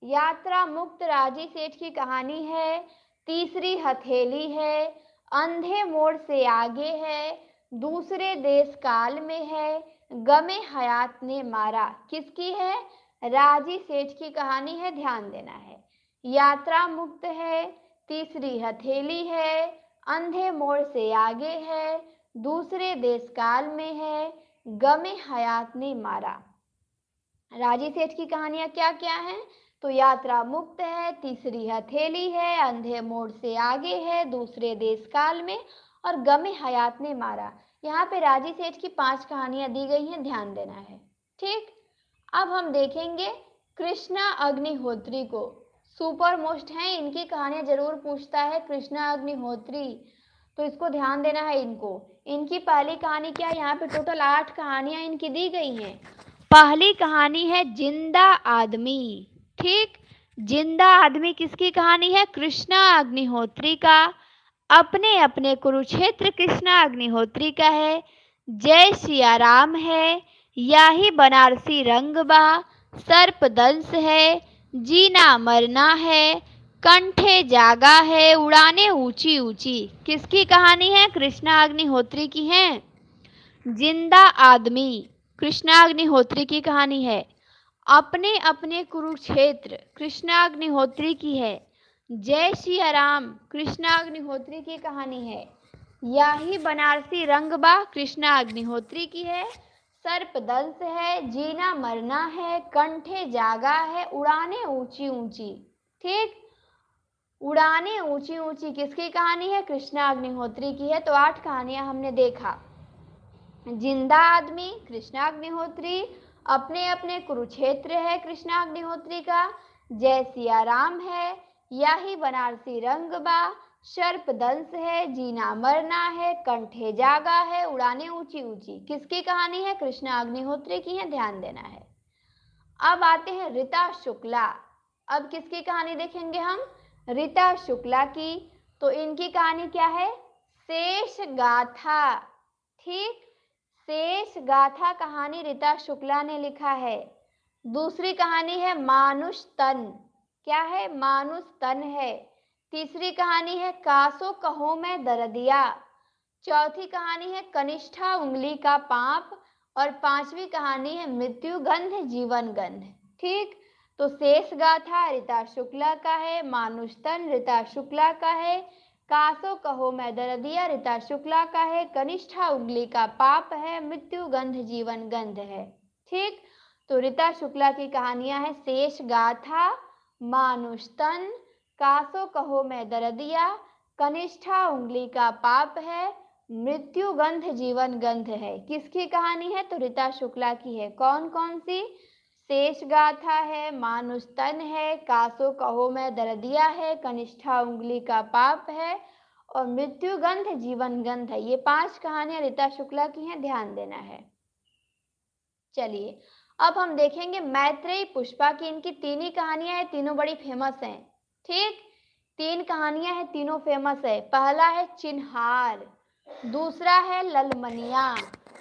यात्रा मुक्त राजी सेठ की कहानी है, तीसरी हथेली है, अंधे मोड़ से आगे है, दूसरे देश काल में है, गमे हयात ने मारा। किसकी है? राजी सेठ की कहानी है, ध्यान देना है। यात्रा मुक्त है, तीसरी हथेली है, अंधे मोड़ से आगे है, दूसरे देश काल में है, गमे हयात ने मारा। राजी सेठ की कहानियां क्या क्या हैं? तो यात्रा मुक्त है, तीसरी हथेली है, अंधे मोड़ से आगे है, दूसरे देश काल में, और गमे हयात ने मारा। यहाँ पे राजी सेठ की 5 कहानियां दी गई हैं, ध्यान देना है, ठीक। अब हम देखेंगे कृष्णा अग्निहोत्री को। सुपर मोस्ट हैं, इनकी कहानियां जरूर पूछता है कृष्णा अग्निहोत्री, तो इसको ध्यान देना है। इनकी पहली कहानी क्या है? यहाँ पे टोटल 8 कहानियां इनकी दी गई हैं। पहली कहानी है जिंदा आदमी, ठीक। जिंदा आदमी किसकी कहानी है? कृष्णा अग्निहोत्री का। अपने अपने कुरुक्षेत्र कृष्णा अग्निहोत्री का है। जय सिया राम है, याही बनारसी रंगबा, सर्पदंश है, जीना मरना है, कंठे जागा है, उड़ाने ऊंची ऊंची। किसकी कहानी है? कृष्णा अग्निहोत्री की है। जिंदा आदमी कृष्णा अग्निहोत्री की कहानी है। अपने अपने कुरुक्षेत्र कृष्णा अग्निहोत्री की है। जय सिया राम कृष्णा अग्निहोत्री की कहानी है। याही बनारसी रंगबा कृष्णा अग्निहोत्री की है। सर्पदंश है, जीना मरना है, कंठे जागा है, उड़ाने ऊंची ऊंची, ठीक। उड़ाने ऊंची ऊंची किसकी कहानी है? कृष्णा अग्निहोत्री की है। तो 8 कहानियां हमने देखा। जिंदा आदमी कृष्णा अग्निहोत्री, अपने अपने कुरुक्षेत्र है कृष्णा अग्निहोत्री का, जय सिया राम है, याही बनारसी रंगबा, सर्पदंश है, जीना मरना है, कंठे जागा है, उड़ाने ऊंची ऊंची किसकी कहानी है? कृष्णा अग्निहोत्री की है, ध्यान देना है। अब आते हैं रीता शुक्ला। अब किसकी कहानी देखेंगे हम? रीता शुक्ला की। तो इनकी कहानी क्या है? शेष गाथा। ठीक, शेष गाथा कहानी रीता शुक्ला ने लिखा है। दूसरी कहानी है मानुष तन। क्या है? मानुष तन है। तीसरी कहानी है कासो कहो मैं दर्दिया। चौथी कहानी है कनिष्ठा उंगली का पाप। और 5वीं कहानी है मृत्यु गंध जीवन गंध। ठीक, तो शेष गाथा रीता शुक्ला का है, मानुष तन रीता शुक्ला का है, कासो कहो मैं दर्दिया रीता शुक्ला का है, कनिष्ठा उंगली का पाप है, मृत्यु गंध जीवन गंध है। ठीक, तो रीता शुक्ला की कहानियां हैं शेष गाथा, मानुष तन, कासो कहो मैं दर्दिया, कनिष्ठा उंगली का पाप है, मृत्यु गंध जीवन गंध है। किसकी कहानी है? तो रीता शुक्ला की है। कौन कौन सी? शेष गाथा है, मानुष तन है, कासो कहो मैं दर्दिया है, कनिष्ठा उंगली का पाप है और मृत्यु गंध जीवन गंध है। ये 5 कहानियां रीता शुक्ला की हैं, ध्यान देना है। चलिए अब हम देखेंगे मैत्रेयी पुष्पा की। इनकी 3 ही कहानियां हैं, तीनों बड़ी फेमस हैं। ठीक, 3 कहानियां हैं, तीनों फेमस है। पहला है चिन्हार, दूसरा है ललमनिया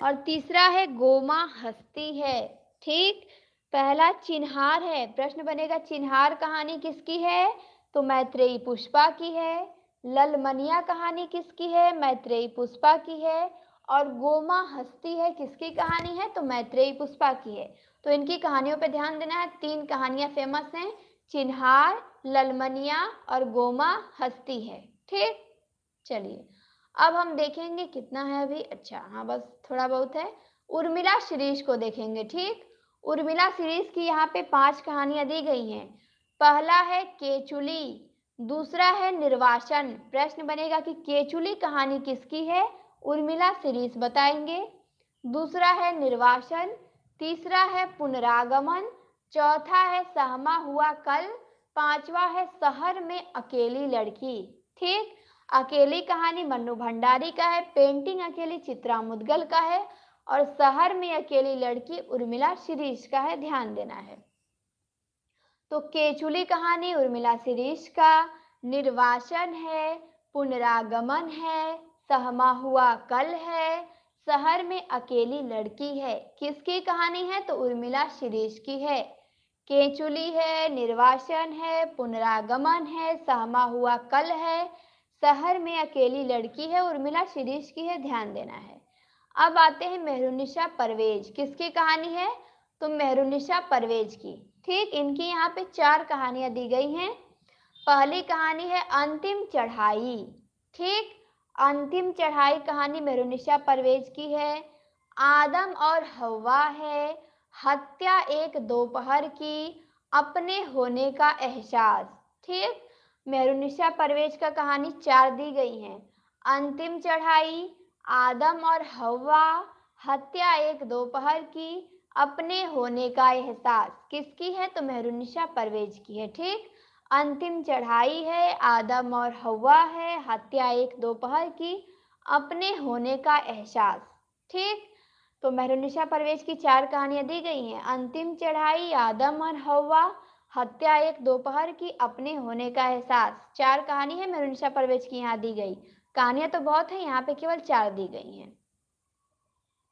और तीसरा है गोमा हस्ती है। ठीक, पहला चिन्हार है। प्रश्न बनेगा चिन्हार कहानी किसकी है? तो मैत्रेयी पुष्पा की है। ललमनिया कहानी किसकी है? मैत्रेयी पुष्पा की है। और गोमा हस्ती है किसकी कहानी है? तो मैत्रेयी पुष्पा की है। तो इनकी कहानियों पे ध्यान देना है। 3 कहानियां फेमस हैं, चिन्हार, ललमनिया और गोमा हस्ती है। ठीक, चलिए अब हम देखेंगे कितना है अभी। अच्छा हाँ, बस थोड़ा बहुत है। उर्मिला सीरीज को देखेंगे। ठीक, उर्मिला सीरीज की यहाँ पे 5 कहानियां दी गई हैं। पहला है केचुली, दूसरा है निर्वासन। प्रश्न बनेगा कि केचुली कहानी किसकी है? उर्मिला सीरीज बताएंगे। दूसरा है निर्वासन, तीसरा है पुनरागमन, चौथा है सहमा हुआ कल, 5वां है शहर में अकेली लड़की। ठीक, अकेली कहानी मन्नू भंडारी का है, पेंटिंग अकेली चित्रा मुदगल का है और शहर में अकेली लड़की उर्मिला सीरीज का है, ध्यान देना है। तो केचुली कहानी उर्मिला सीरीज का, निर्वासन है, पुनरागमन है, सहमा हुआ कल है, शहर में अकेली लड़की है। किसकी कहानी है? तो उर्मिला सीरीज की है। केचुली है, निर्वासन है, पुनरागमन है, सहमा हुआ कल है, शहर में अकेली लड़की है, उर्मिला सीरीज की है, ध्यान देना है। अब आते हैं मेहरुनिशा परवेज। किसकी कहानी है? तो मेहरुनिशा परवेज की। ठीक, इनकी यहाँ पे 4 कहानियां दी गई हैं। पहली कहानी है अंतिम चढ़ाई। ठीक, अंतिम चढ़ाई कहानी मेहरुनिशा परवेज की है। आदम और हव्वा है, हत्या एक दोपहर की, अपने होने का एहसास। ठीक, मेहरुनिशा परवेज का कहानी 4 दी गई हैं। अंतिम चढ़ाई, आदम और हव्वा, हत्या एक दोपहर की, अपने होने का एहसास। किसकी है? तो मेहरुनिशा परवेज की है। ठीक, अंतिम चढ़ाई है, आदम और हव्वा है, हत्या एक दोपहर की, अपने होने का एहसास। ठीक, तो मेहरुनिशा परवेज की 4 कहानियां दी गई हैं। अंतिम चढ़ाई, आदम और हव्वा, हत्या एक दोपहर की, अपने होने का एहसास। 4 कहानी है मेहरुनिशा परवेज की यहाँ दी गई। कहानियां तो बहुत है, यहाँ पे केवल 4 दी गई हैं।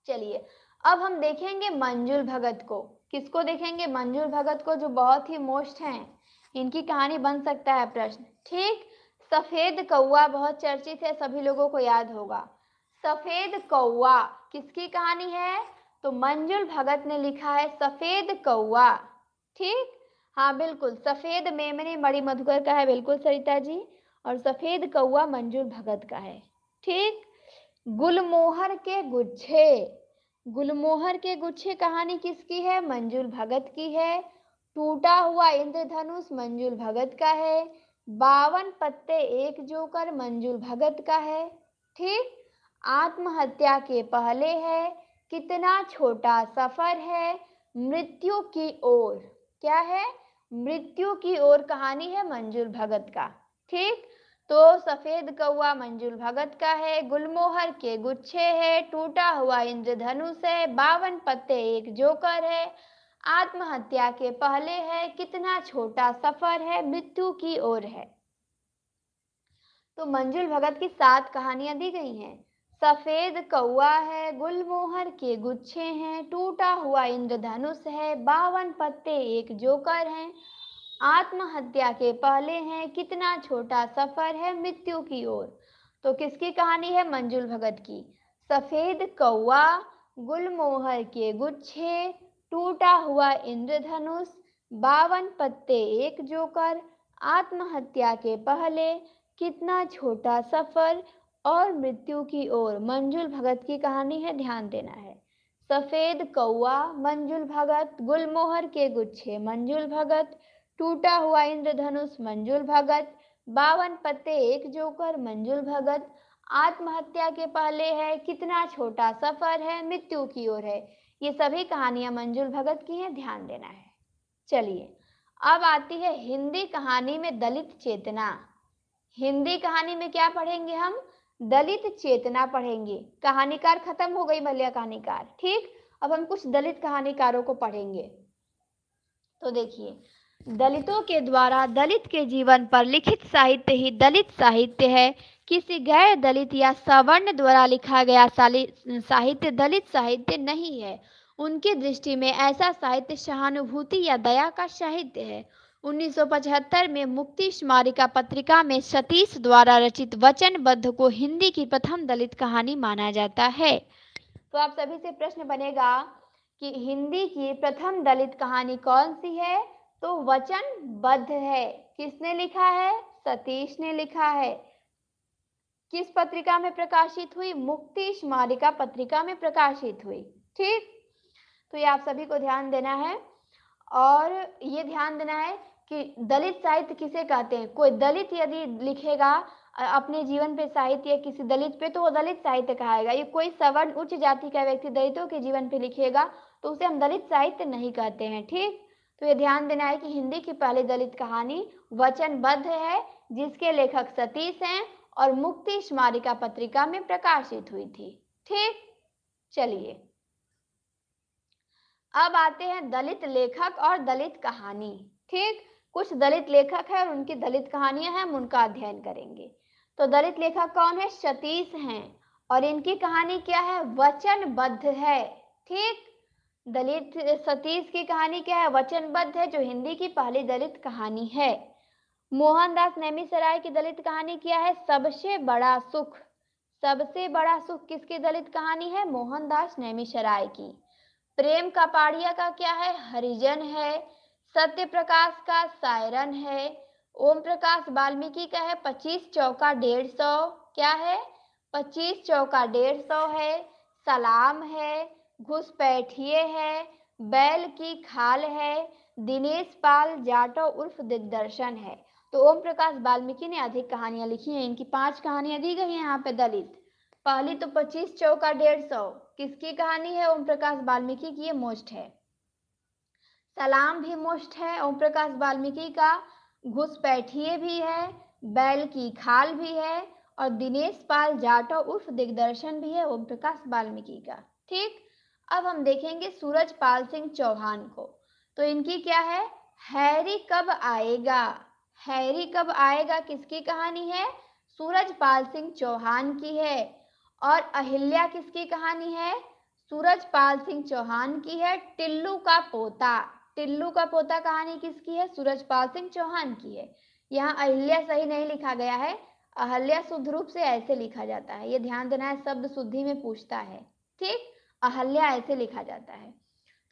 चलिए अब हम देखेंगे मंजुल भगत को। किसको देखेंगे? मंजुल भगत को, जो बहुत ही मोस्ट हैं। इनकी कहानी बन सकता है प्रश्न। ठीक, सफेद कौवा बहुत चर्चित है, सभी लोगों को याद होगा। सफेद कौवा किसकी कहानी है? तो मंजुल भगत ने लिखा है सफेद कौवा। ठीक, हाँ बिल्कुल, सफेद मेमने मणि मधुकर का है, बिल्कुल सरिता जी। और सफेद कौवा मंजुल भगत का है। ठीक, गुलमोहर के गुच्छे, गुलमोहर के गुच्छे कहानी किसकी है? मंजुल भगत की है। टूटा हुआ इंद्रधनुष मंजुल भगत का है। 52 पत्ते एक जोकर मंजुल भगत का है। ठीक। आत्महत्या के पहले है, कितना छोटा सफर है, मृत्यु की ओर। क्या है? मृत्यु की ओर कहानी है मंजुल भगत का। ठीक। तो सफेद कौवा मंजुल भगत का है, गुलमोहर के गुच्छे है, टूटा हुआ इंद्रधनुष है, 52 पत्ते एक जोकर है, आत्महत्या के पहले है, कितना छोटा सफर है, मृत्यु की ओर है। तो मंजुल भगत की 7 कहानियां दी गई हैं। सफेद कौवा है, गुलमोहर के गुच्छे हैं, टूटा हुआ इंद्रधनुष है, 52 पत्ते एक जोकर हैं, आत्महत्या के पहले हैं, कितना छोटा सफर है, मृत्यु की ओर। तो किसकी कहानी है? मंजुल भगत की। सफेद कौवा, गुलमोहर के गुच्छे, टूटा हुआ इंद्रधनुष, 52 पत्ते एक जोकर, आत्महत्या के पहले, कितना छोटा सफर और मृत्यु की ओर। मंजुल भगत की कहानी है, ध्यान देना है। सफेद कौवा मंजुल भगत, गुलमोहर के गुच्छे मंजुल भगत, टूटा हुआ इंद्रधनुष मंजुल भगत, 52 पत्ते एक जोकर मंजुल भगत, आत्महत्या के पहले है, कितना छोटा सफर है, मृत्यु की ओर है। ये सभी कहानियां मंजुल भगत की हैं, ध्यान देना है। चलिए अब आती है हिंदी कहानी में दलित चेतना। हिंदी कहानी में क्या पढ़ेंगे हम? दलित चेतना पढ़ेंगे। कहानीकार खत्म हो गई, महिला कहानीकार। ठीक। अब हम कुछ दलित कहानीकारों को पढ़ेंगे। तो देखिए, दलितों के द्वारा दलित के जीवन पर लिखित साहित्य ही दलित साहित्य है। किसी गैर दलित या सवर्ण द्वारा लिखा गया साहित्य दलित साहित्य नहीं है। उनकी दृष्टि में ऐसा साहित्य सहानुभूति या दया का साहित्य है। 1975 में मुक्ति स्मारिका पत्रिका में सतीश द्वारा रचित वचनबद्ध को हिंदी की प्रथम दलित कहानी माना जाता है। तो आप सभी से प्रश्न बनेगा कि हिंदी की प्रथम दलित कहानी कौन सी है? तो वचनबद्ध है। किसने लिखा है? सतीश ने लिखा है। किस पत्रिका में प्रकाशित हुई? मुक्ति स्मारिका पत्रिका में प्रकाशित हुई। ठीक। तो ये आप सभी को ध्यान देना है, और ये ध्यान देना है कि दलित साहित्य किसे कहते हैं। कोई दलित यदि लिखेगा अपने जीवन पे साहित्य किसी दलित पे, तो वो दलित साहित्य कहाएगा। ये कोई सवर्ण उच्च जाति का व्यक्ति दलितों के जीवन पे लिखेगा तो उसे हम दलित साहित्य नहीं कहते हैं। ठीक। तो ये ध्यान देना है कि हिंदी की पहली दलित कहानी वचनबद्ध है, जिसके लेखक सतीश हैं, और मुक्ति स्मारिका पत्रिका में प्रकाशित हुई थी। ठीक। चलिए अब आते हैं दलित लेखक और दलित कहानी। ठीक। कुछ दलित लेखक है और उनकी दलित कहानियां हैं, हम उनका अध्ययन करेंगे। तो दलित लेखक कौन है? सतीश हैं, और इनकी कहानी क्या है? वचनबद्ध है। ठीक। दलित सतीश की कहानी क्या है? वचनबद्ध है, जो हिंदी की पहली दलित कहानी है। मोहनदास नैमिषारण्य की दलित कहानी क्या है? सबसे बड़ा सुख। सबसे बड़ा सुख किसकी दलित कहानी है? मोहनदास नैमिषारण्य की। प्रेम कपाड़िया का क्या है? हरिजन है। सत्य प्रकाश का सायरन है। ओम प्रकाश वाल्मीकि का है 25 चौका 150। क्या है? 25 चौका 150 है। सलाम है। घुसपैठिए है। बैल की खाल है। दिनेश पाल जाटो उर्फ दिग्दर्शन है। तो ओम प्रकाश वाल्मीकि ने अधिक कहानियां लिखी हैं। इनकी 5 कहानियां दी गई हैं यहाँ पे दलित। पहली तो 25 चौका 150 किसकी कहानी है? ओम प्रकाश वाल्मीकि की, ये मोस्ट है। सलाम भी मोस्ट है ओम प्रकाश वाल्मीकि का। घुसपैठिए भी है। बैल की खाल भी है। और दिनेश पाल जाटो उर्फ दिग्दर्शन भी है ओम प्रकाश वाल्मीकि का। ठीक। अब हम देखेंगे सूरजपाल सिंह चौहान को। तो इनकी क्या है? हैरी कब आएगा। हैरी कब आएगा किसकी कहानी है? सूरजपाल सिंह चौहान की है। और अहिल्या किसकी कहानी है? सूरजपाल सिंह चौहान की है। टिल्लू का पोता। टिल्लू का पोता कहानी किसकी है? सूरजपाल सिंह चौहान की है। यहाँ अहिल्या सही नहीं लिखा गया है। अहल्या शुद्ध रूप से ऐसे लिखा जाता है, ये ध्यान देना है, शब्द शुद्धि में पूछता है। ठीक। अहल्या ऐसे लिखा जाता है।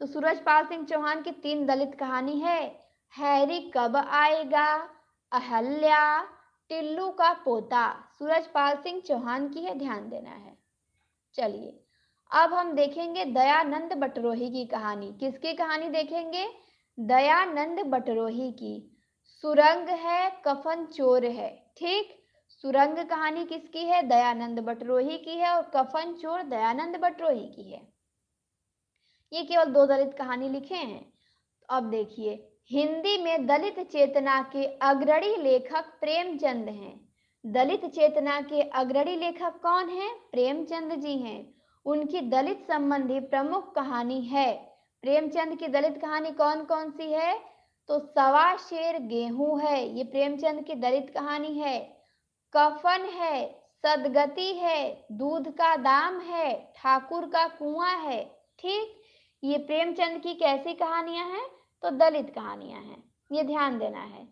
तो सूरजपाल सिंह चौहान की 3 दलित कहानी है। हैरी कब आएगा, अहल्या, टिल्लू का पोता। सूरजपाल सिंह चौहान की है, ध्यान देना है। चलिए अब हम देखेंगे दयानंद बटरोही की कहानी। किसकी कहानी देखेंगे? दयानंद बटरोही की। सुरंग है, कफन चोर है। ठीक, सुरंग कहानी किसकी है? दयानंद बटरोही की है, और कफन चोर दयानंद बटरोही की है। ये केवल 2 दलित कहानी लिखे हैं। अब देखिए, हिंदी में दलित चेतना के अग्रणी लेखक प्रेमचंद हैं। दलित चेतना के अग्रणी लेखक कौन हैं? प्रेमचंद जी हैं। उनकी दलित संबंधी प्रमुख कहानी है। प्रेमचंद की दलित कहानी कौन कौन सी है? तो सवा शेर गेहूं है, ये प्रेमचंद की दलित कहानी है। कफन है, सदगति है, दूध का दाम है, ठाकुर का कुआं है। ठीक, ये प्रेमचंद की कैसी कहानियां हैं? तो दलित कहानियां हैं। ये ध्यान देना है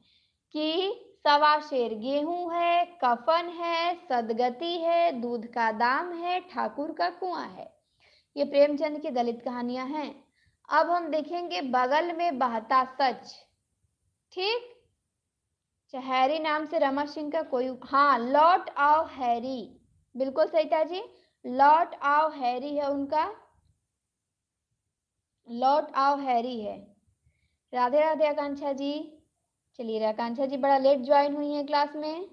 कि सवा शेर गेहूं है, कफन है, सदगति है, दूध का दाम है, ठाकुर का कुआं है। ये प्रेमचंद की दलित कहानियां हैं। अब हम देखेंगे बगल में बहता सच। ठीक, हैरी नाम से रमन सिंह का कोई, हाँ, लौट आओ हैरी, बिल्कुल सही था जी, लौट आओ हैरी है उनका, लौट आओ हैरी है। राधे राधे आकांक्षा जी। चलिए, आकांक्षा जी बड़ा लेट ज्वाइन हुई है क्लास में,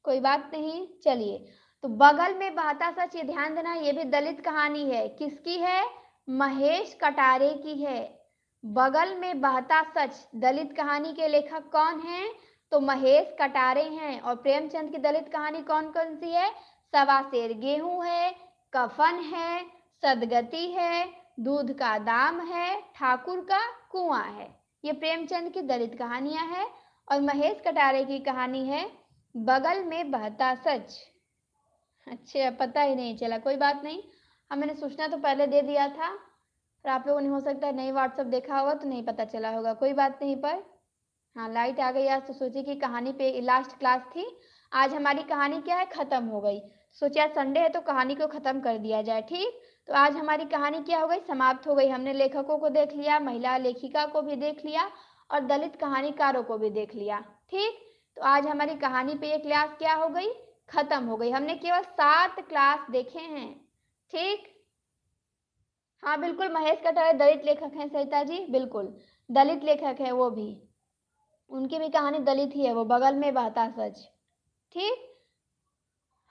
कोई बात नहीं। चलिए, तो बगल में बहता सच, ये ध्यान देना, ये भी दलित कहानी है। किसकी है? महेश कटारे की है। बगल में बहता सच दलित कहानी के लेखक कौन हैं? तो महेश कटारे हैं। और प्रेमचंद की दलित कहानी कौन कौन सी है? सवा शेर गेहूं है, कफन है, सदगति है, दूध का दाम है, ठाकुर का कुआं है। ये प्रेमचंद की दलित कहानियां हैं। और महेश कटारे की कहानी है बगल में बहता सच। अच्छा, पता ही नहीं चला, कोई बात नहीं, मैंने सूचना तो पहले दे दिया था, पर आप लोगों ने हो सकता है नहीं व्हाट्सएप देखा होगा तो नहीं पता चला होगा, कोई बात नहीं। पर हाँ, लाइट आ गई आज, तो सोची कि कहानी पे लास्ट क्लास थी, आज हमारी कहानी क्या है? खत्म हो गई। सोचे आज संडे है तो कहानी को खत्म कर दिया जाए। ठीक, तो आज हमारी कहानी क्या हो गई? समाप्त हो गई। हमने लेखकों को देख लिया, महिला लेखिका को भी देख लिया, और दलित कहानीकारों को भी देख लिया। ठीक, तो आज हमारी कहानी पे ये क्लास क्या हो गई? खत्म हो गई। हमने केवल 7 क्लास देखे हैं। ठीक, हाँ बिल्कुल, महेश कटारे दलित लेखक हैं सरिता जी, बिल्कुल दलित लेखक है वो भी, उनकी भी कहानी दलित ही है, वो बगल में बहता सच। ठीक,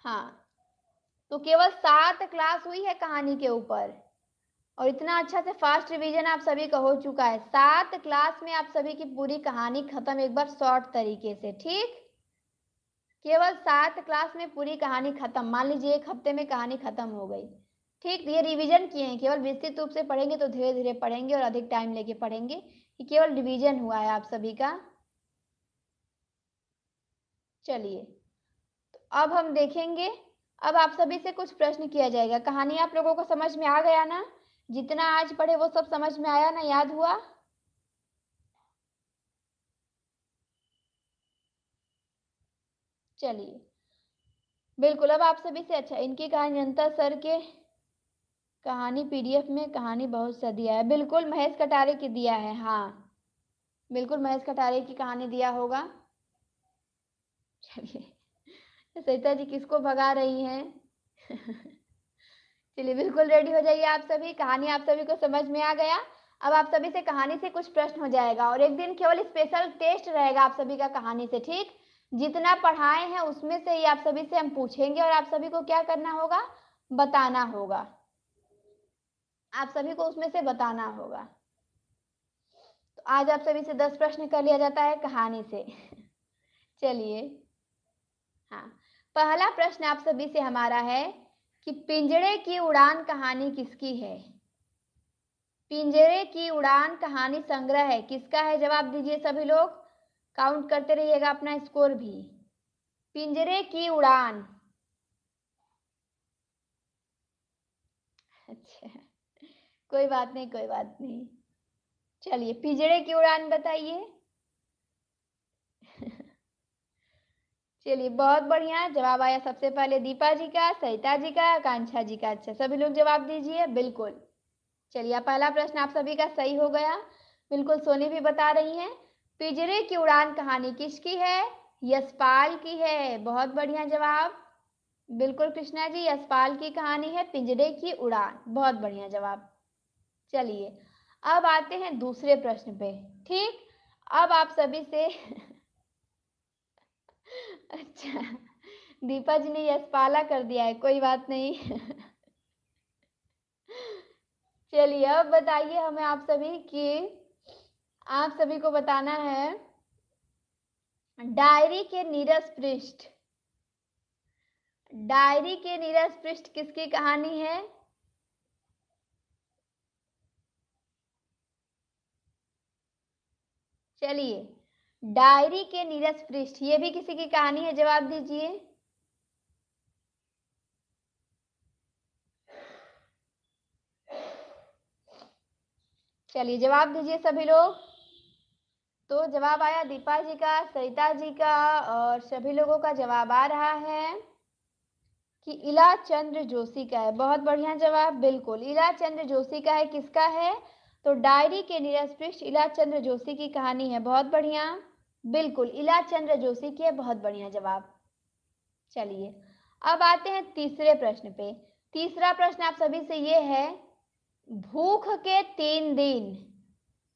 हाँ, तो केवल 7 क्लास हुई है कहानी के ऊपर, और इतना अच्छा से फास्ट रिवीजन आप सभी का हो चुका है। 7 क्लास में आप सभी की पूरी कहानी खत्म, एक बार शॉर्ट तरीके से। ठीक, केवल 7 क्लास में पूरी कहानी खत्म। मान लीजिए 1 हफ्ते में कहानी खत्म हो गई। ठीक, ये रिवीजन किए हैं, केवल विस्तृत रूप से पढ़ेंगे तो धीरे धीरे पढ़ेंगे और अधिक टाइम लेके पढ़ेंगे, ये केवल रिवीजन हुआ है आप सभी का। चलिए, तो अब हम देखेंगे, अब आप सभी से कुछ प्रश्न किया जाएगा। कहानी आप लोगों को समझ में आ गया ना? जितना आज पढ़े वो सब समझ में आया ना, याद हुआ? चलिए, बिल्कुल, अब आप सभी से, अच्छा, इनकी कहानी जनता सर के कहानी पीडीएफ में कहानी बहुत सा दिया है, बिल्कुल महेश कटारे की दिया है, हाँ बिल्कुल महेश कटारे की कहानी दिया होगा। चलिए, सरिता जी किसको भगा रही हैं? चलिए, बिल्कुल रेडी हो जाइए आप सभी, कहानी आप सभी को समझ में आ गया। अब आप सभी से कहानी से कुछ प्रश्न हो जाएगा, और एक दिन केवल स्पेशल टेस्ट रहेगा आप सभी का कहानी से। ठीक, जितना पढ़ाए हैं उसमें से ही आप सभी से हम पूछेंगे, और आप सभी को क्या करना होगा? बताना होगा, आप सभी को उसमें से बताना होगा। तो आज आप सभी से 10 प्रश्न कर लिया जाता है कहानी से। चलिए, हाँ, पहला प्रश्न आप सभी से हमारा है कि पिंजड़े की उड़ान कहानी किसकी है? पिंजरे की उड़ान कहानी संग्रह है, किसका है? जवाब दीजिए सभी लोग, काउंट करते रहिएगा अपना स्कोर भी। पिंजरे की उड़ान, अच्छा, कोई बात नहीं, कोई बात नहीं। चलिए, पिंजरे की उड़ान बताइए। चलिए, बहुत बढ़िया, जवाब आया सबसे पहले दीपा जी का, सरिता जी का, आकांक्षा जी का। अच्छा, सभी लोग जवाब दीजिए, बिल्कुल। चलिए, पहला प्रश्न आप सभी का सही हो गया, बिल्कुल सोनी भी बता रही हैं। पिंजरे की उड़ान कहानी किसकी है? यशपाल की है, बहुत बढ़िया जवाब, बिल्कुल कृष्णा जी, यशपाल की कहानी है पिंजरे की उड़ान, बहुत बढ़िया जवाब। चलिए, अब आते हैं दूसरे प्रश्न पे। ठीक, अब आप सभी से अच्छा, दीपा जी ने यशपाला कर दिया है, कोई बात नहीं। चलिए अब बताइए हमें आप सभी कि आप सभी को बताना है डायरी के नीरस पृष्ठ। डायरी के नीरस पृष्ठ किसकी कहानी है? चलिए, डायरी के नीरस पृष्ठ ये भी किसी की कहानी है, जवाब दीजिए। चलिए जवाब दीजिए सभी लोग। तो जवाब आया दीपा जी का, सरिता जी का, और सभी लोगों का जवाब आ रहा है कि इला चंद्र जोशी का है। बहुत बढ़िया जवाब, बिल्कुल इला चंद्र जोशी का है। किसका है? तो डायरी के नीरस पृष्ठ इला चंद्र जोशी की कहानी है। बहुत बढ़िया, बिल्कुल इला चंद्र जोशी की है। बहुत बढ़िया जवाब। चलिए अब आते हैं तीसरे प्रश्न पे। तीसरा प्रश्न आप सभी से ये है, भूख के 3 दिन,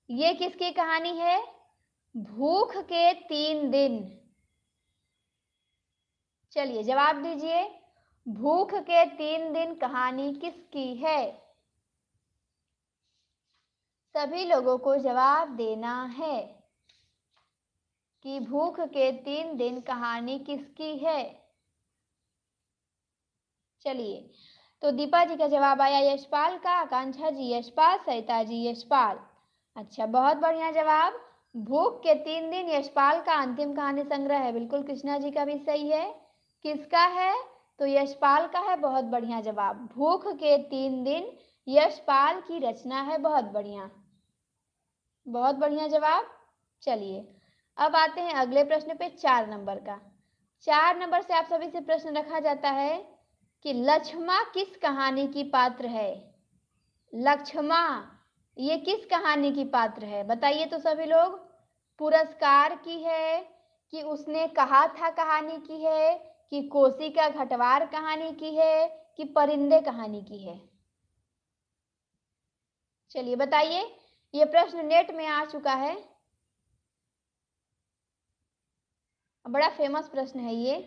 ये किसकी कहानी है? भूख के 3 दिन। चलिए जवाब दीजिए, भूख के 3 दिन कहानी किसकी है? सभी लोगों को जवाब देना है कि भूख के 3 दिन कहानी किसकी है। चलिए, तो दीपा जी का जवाब आया यशपाल का, आकांक्षा जी यशपाल, सरिता जी यशपाल। अच्छा, बहुत बढ़िया जवाब। भूख के 3 दिन यशपाल का अंतिम कहानी संग्रह है। बिल्कुल कृष्णा जी का भी सही है। किसका है? तो यशपाल का है। बहुत बढ़िया जवाब। भूख के 3 दिन यशपाल की रचना है। बहुत बढ़िया, बहुत बढ़िया जवाब। चलिए अब आते हैं अगले प्रश्न पे, 4 नंबर का। 4 नंबर से आप सभी से प्रश्न रखा जाता है कि लक्ष्मा किस कहानी की पात्र है? लक्ष्मा ये किस कहानी की पात्र है? बताइए तो सभी लोग। पुरस्कार की है, कि उसने कहा था कहानी की है, कि कोसी का घटवार कहानी की है, कि परिंदे कहानी की है? चलिए बताइए, ये प्रश्न नेट में आ चुका है, बड़ा फेमस प्रश्न है ये।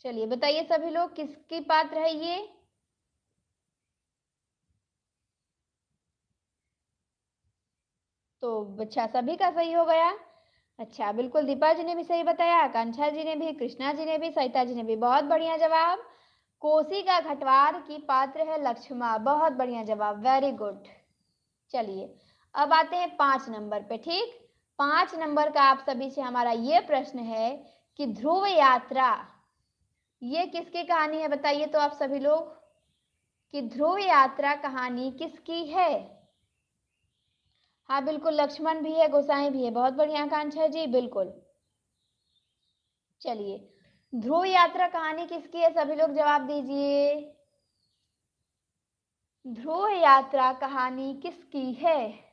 चलिए बताइए सभी लोग, किसकी पात्र है ये? तो अच्छा, सभी का सही हो गया। अच्छा, बिल्कुल दीपा जी ने भी सही बताया, आकांक्षा जी ने भी, कृष्णा जी ने भी, सरिता जी ने भी। बहुत बढ़िया जवाब। कोसी का घटवार की पात्र है लक्ष्मा। बहुत बढ़िया जवाब, वेरी गुड। चलिए अब आते हैं 5 नंबर पे। ठीक, 5 नंबर का आप सभी से हमारा ये प्रश्न है कि ध्रुव यात्रा ये किसकी कहानी है? बताइए तो आप सभी लोग कि ध्रुव यात्रा कहानी किसकी है? हाँ बिल्कुल, लक्ष्मण भी है, गोसाई भी है। बहुत बढ़िया आकांक्षा जी, बिल्कुल। चलिए, ध्रुव यात्रा कहानी किसकी है? सभी लोग जवाब दीजिए। ध्रुव यात्रा कहानी किसकी है?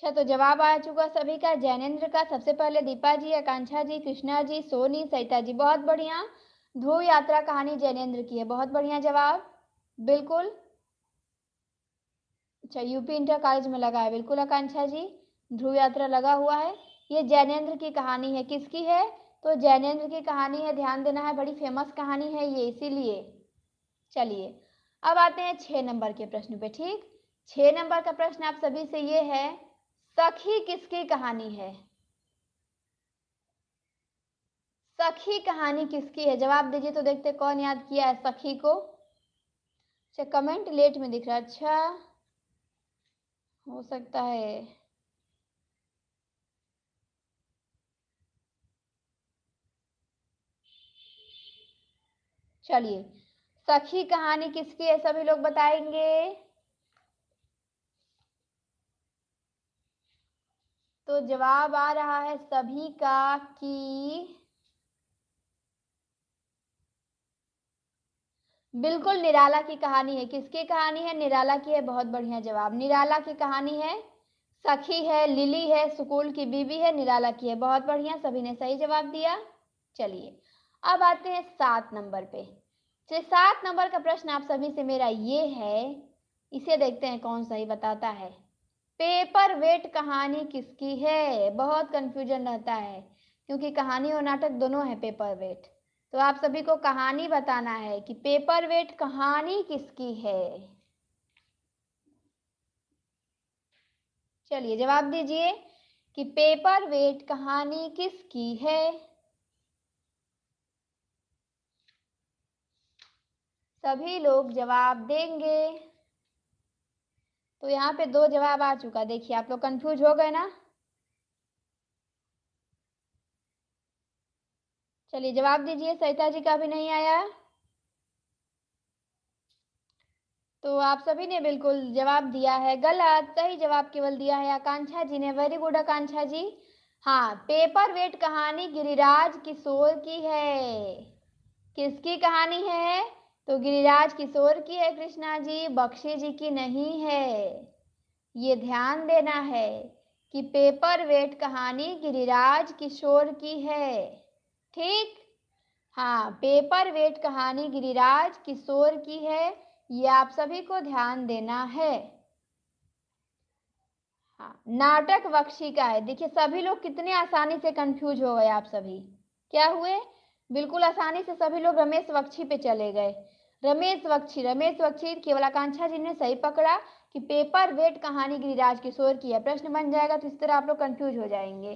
अच्छा, तो जवाब आ चुका सभी का, जैनेन्द्र का। सबसे पहले दीपा जी, आकांक्षा जी, कृष्णा जी, सोनी, सरिता जी। बहुत बढ़िया, ध्रुव यात्रा कहानी जैनेन्द्र की है। बहुत बढ़िया जवाब, बिल्कुल। अच्छा, यूपी इंटर कॉलेज में लगा है, बिल्कुल आकांक्षा जी, ध्रुव यात्रा लगा हुआ है। ये जैनेन्द्र की कहानी है। किसकी है? तो जैनेन्द्र की कहानी है, ध्यान देना है, बड़ी फेमस कहानी है ये, इसीलिए। चलिए अब आते हैं 6 नंबर के प्रश्न पे। ठीक, 6 नंबर का प्रश्न आप सभी से ये है, सखी किसकी कहानी है? सखी कहानी किसकी है? जवाब दीजिए तो देखते कौन याद किया है सखी को। अच्छा, कमेंट लेट में दिख रहा है, अच्छा हो सकता है। चलिए, सखी कहानी किसकी है सभी लोग बताएंगे? तो जवाब आ रहा है सभी का कि बिल्कुल निराला की कहानी है। किसकी कहानी है? निराला की है। बहुत बढ़िया जवाब, निराला की कहानी है। सखी है, लिली है, सुकूल की बीबी है, निराला की है। बहुत बढ़िया, सभी ने सही जवाब दिया। चलिए अब आते हैं 7 नंबर पे। चलिए 7 नंबर का प्रश्न आप सभी से मेरा ये है, इसे देखते हैं कौन सही बताता है। पेपर वेट कहानी किसकी है? बहुत कंफ्यूजन रहता है क्योंकि कहानी और नाटक दोनों है पेपर वेट। तो आप सभी को कहानी बताना है कि पेपर वेट कहानी किसकी है। चलिए जवाब दीजिए कि पेपर वेट कहानी किसकी है। सभी लोग जवाब देंगे। तो यहाँ पे 2 जवाब आ चुका। देखिए आप लोग कंफ्यूज हो गए ना। चलिए जवाब दीजिए। सरिता जी का भी नहीं आया। तो आप सभी ने बिल्कुल जवाब दिया है गलत। सही जवाब केवल दिया है आकांक्षा जी ने। वेरी गुड आकांक्षा जी। हाँ, पेपर वेट कहानी गिरिराज किशोर की है। किसकी कहानी है? तो गिरिराज किशोर की है कृष्णा जी, बख्शी जी की नहीं है। ये ध्यान देना है कि पेपर वेट कहानी गिरिराज किशोर की है। ठीक। हाँ, पेपर वेट कहानी गिरिराज किशोर की है। ये आप सभी को ध्यान देना है। हाँ, नाटक बख्शी का है। देखिए सभी लोग कितने आसानी से कंफ्यूज हो गए। आप सभी क्या हुए? बिल्कुल आसानी से सभी लोग रमेश बख्शी पे चले गए। रमेश बख्शी केवल आकांक्षा जी ने सही पकड़ा कि पेपर वेट कहानी गिरिराज किशोर की है। प्रश्न बन जाएगा तो इस तरह आप लोग कंफ्यूज हो जाएंगे।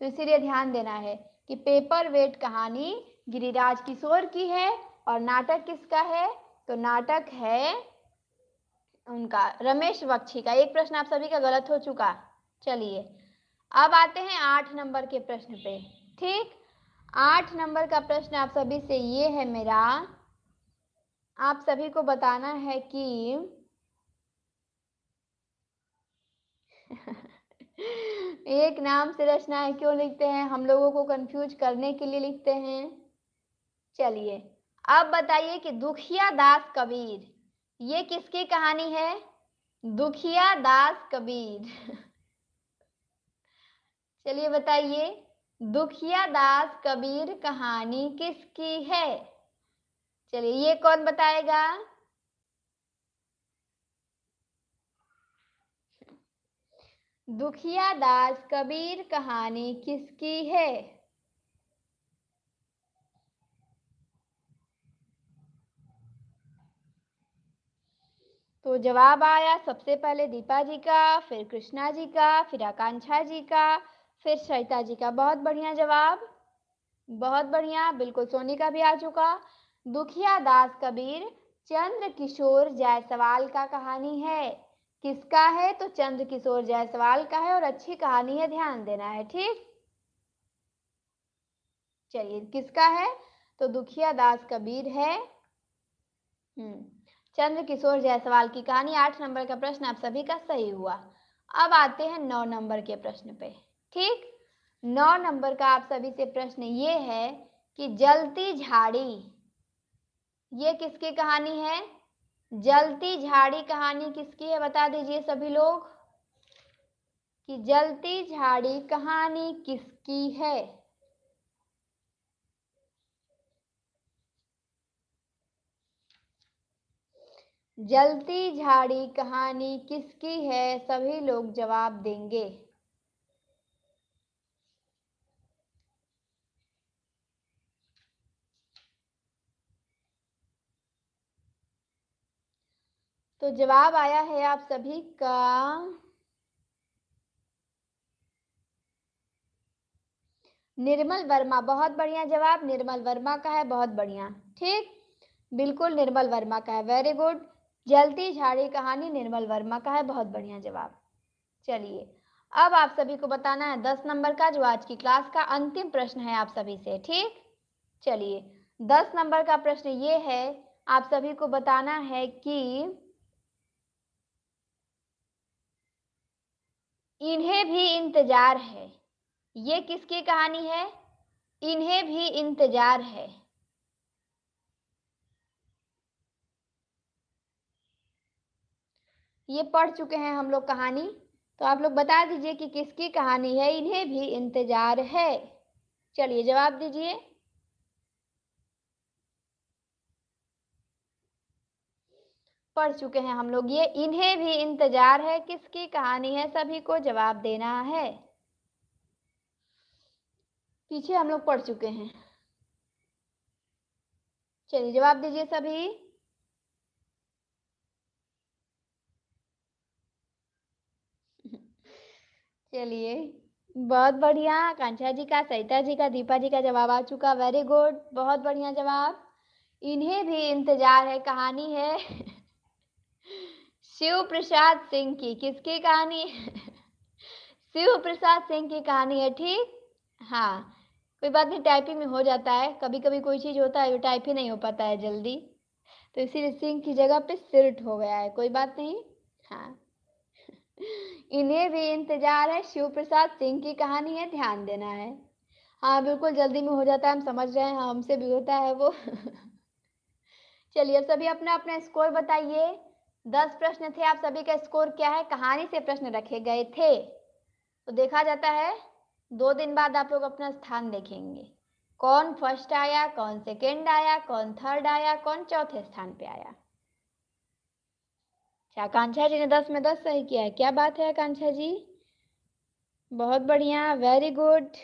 तो इसीलिए ध्यान देना है कि पेपर वेट कहानी गिरिराज किशोर की है। और नाटक किसका है? तो नाटक है उनका, रमेश बख्शी का। एक प्रश्न आप सभी का गलत हो चुका। चलिए अब आते हैं 8 नंबर के प्रश्न पे। ठीक, 8 नंबर का प्रश्न आप सभी से ये है मेरा, आप सभी को बताना है कि एक नाम से रचनाएं क्यों लिखते हैं? हम लोगों को कंफ्यूज करने के लिए लिखते हैं। चलिए अब बताइए कि दुखिया दास कबीर, ये किसकी कहानी है? दुखिया दास कबीर। चलिए बताइए, दुखिया दास कबीर कहानी किसकी है? चलिए ये कौन बताएगा? दुखिया दास कबीर कहानी किसकी है? तो जवाब आया सबसे पहले दीपा जी का, फिर कृष्णा जी का, फिर आकांक्षा जी का, फिर सरिता जी का। बहुत बढ़िया जवाब, बहुत बढ़िया। बिल्कुल सोनी का भी आ चुका। दुखिया दास कबीर चंद्र किशोर जायसवाल का कहानी है। किसका है? तो चंद्र किशोर जायसवाल का है और अच्छी कहानी है, ध्यान देना है। ठीक, चलिए किसका है? तो दुखिया दास कबीर है चंद्र किशोर जायसवाल की कहानी। 8 नंबर का प्रश्न आप सभी का सही हुआ। अब आते हैं 9 नंबर के प्रश्न पे। ठीक, 9 नंबर का आप सभी से प्रश्न ये है कि जलती झाड़ी, ये किसकी कहानी है? जलती झाड़ी कहानी किसकी है? बता दीजिए सभी लोग कि जलती झाड़ी कहानी किसकी है। जलती झाड़ी कहानी किसकी है? सभी लोग जवाब देंगे। तो जवाब आया है आप सभी का निर्मल वर्मा। बहुत बढ़िया जवाब निर्मल वर्मा का है, बहुत बढ़िया। ठीक, बिल्कुल निर्मल वर्मा का है, वेरी गुड। जलती झाड़ी कहानी निर्मल वर्मा का है, बहुत बढ़िया जवाब। चलिए अब आप सभी को बताना है 10 नंबर का, जो आज की क्लास का अंतिम प्रश्न है आप सभी से। ठीक, चलिए 10 नंबर का प्रश्न ये है, आप सभी को बताना है कि इन्हें भी इंतजार है, ये किसकी कहानी है? इन्हें भी इंतजार है। ये पढ़ चुके हैं हम लोग कहानी। तो आप लोग बता दीजिए कि किसकी कहानी है इन्हें भी इंतजार है। चलिए जवाब दीजिए। पढ़ चुके हैं हम लोग ये, इन्हें भी इंतजार है किसकी कहानी है, सभी को जवाब देना है। पीछे हम लोग पढ़ चुके हैं। चलिए जवाब दीजिए सभी। चलिए बहुत बढ़िया, कांक्षा जी का, सरिता जी का, दीपा जी का जवाब आ चुका। वेरी गुड, बहुत बढ़िया जवाब। इन्हें भी इंतजार है कहानी है शिव प्रसाद सिंह की। किसकी कहानी शिव प्रसाद सिंह की कहानी है, ठीक। हाँ कोई बात नहीं, टाइपिंग में हो जाता है, कभी कभी कोई चीज होता है वो टाइप ही नहीं हो पाता है जल्दी, तो इसीलिए सिंह की जगह पे सिर्ट हो गया है, कोई बात नहीं। हाँ इन्हें भी इंतजार है शिव प्रसाद सिंह की कहानी है, ध्यान देना है। हाँ बिल्कुल जल्दी में हो जाता है, हम समझ रहे हैं, हमसे भी होता है वो चलिए सभी अपना अपना स्कोर बताइए। 10 प्रश्न थे, आप सभी का स्कोर क्या है, कहानी से प्रश्न रखे गए थे, तो देखा जाता है 2 दिन बाद आप लोग अपना स्थान देखेंगे, कौन फर्स्ट आया, कौन सेकेंड आया, कौन थर्ड आया, कौन चौथे स्थान पे आया। अच्छा आकांक्षा जी ने 10 में 10 सही किया है, क्या बात है आकांक्षा जी, बहुत बढ़िया, वेरी गुड।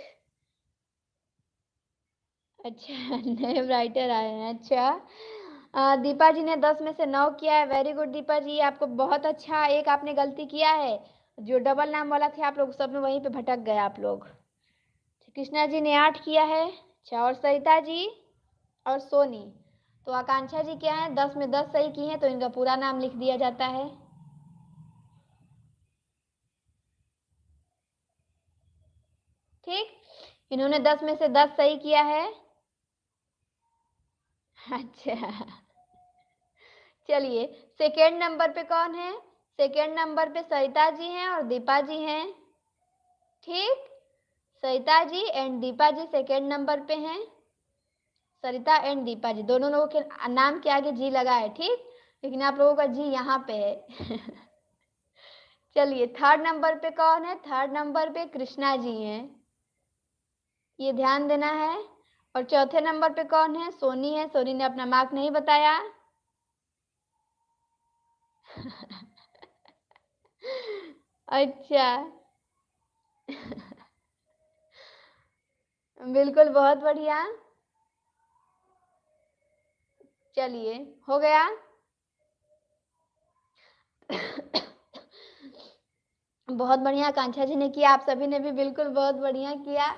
अच्छा नए राइटर आए हैं, अच्छा दीपा जी ने 10 में से 9 किया है, वेरी गुड दीपा जी, आपको बहुत अच्छा। एक आपने गलती किया है, जो डबल नाम वाला थे आप लोग सब में वहीं पे भटक गए आप लोग। कृष्णा जी ने 8 किया है, अच्छा, और सरिता जी और सोनी, तो आकांक्षा जी क्या है 10 में 10 सही की हैं, तो इनका पूरा नाम लिख दिया जाता है। ठीक, इन्होंने 10 में से 10 सही किया है। अच्छा चलिए सेकेंड नंबर पे कौन है, सेकेंड नंबर पे सरिता जी हैं और दीपा जी हैं, ठीक। Sarita ji and Deepa ji second number पे हैं, सरिता एंड दीपा जी दोनों लोगों के नाम के आगे जी लगा है, ठीक, लेकिन आप लोगों का जी यहाँ पे है चलिए थर्ड नंबर पे कौन है, थर्ड नंबर पे कृष्णा जी हैं, ये ध्यान देना है। और चौथे नंबर पे कौन है, सोनी है, सोनी ने अपना मार्क नहीं बताया अच्छा बिल्कुल बहुत बढ़िया, चलिए हो गया बहुत बढ़िया कांक्षा जी ने किया, आप सभी ने भी बिल्कुल बहुत बढ़िया किया,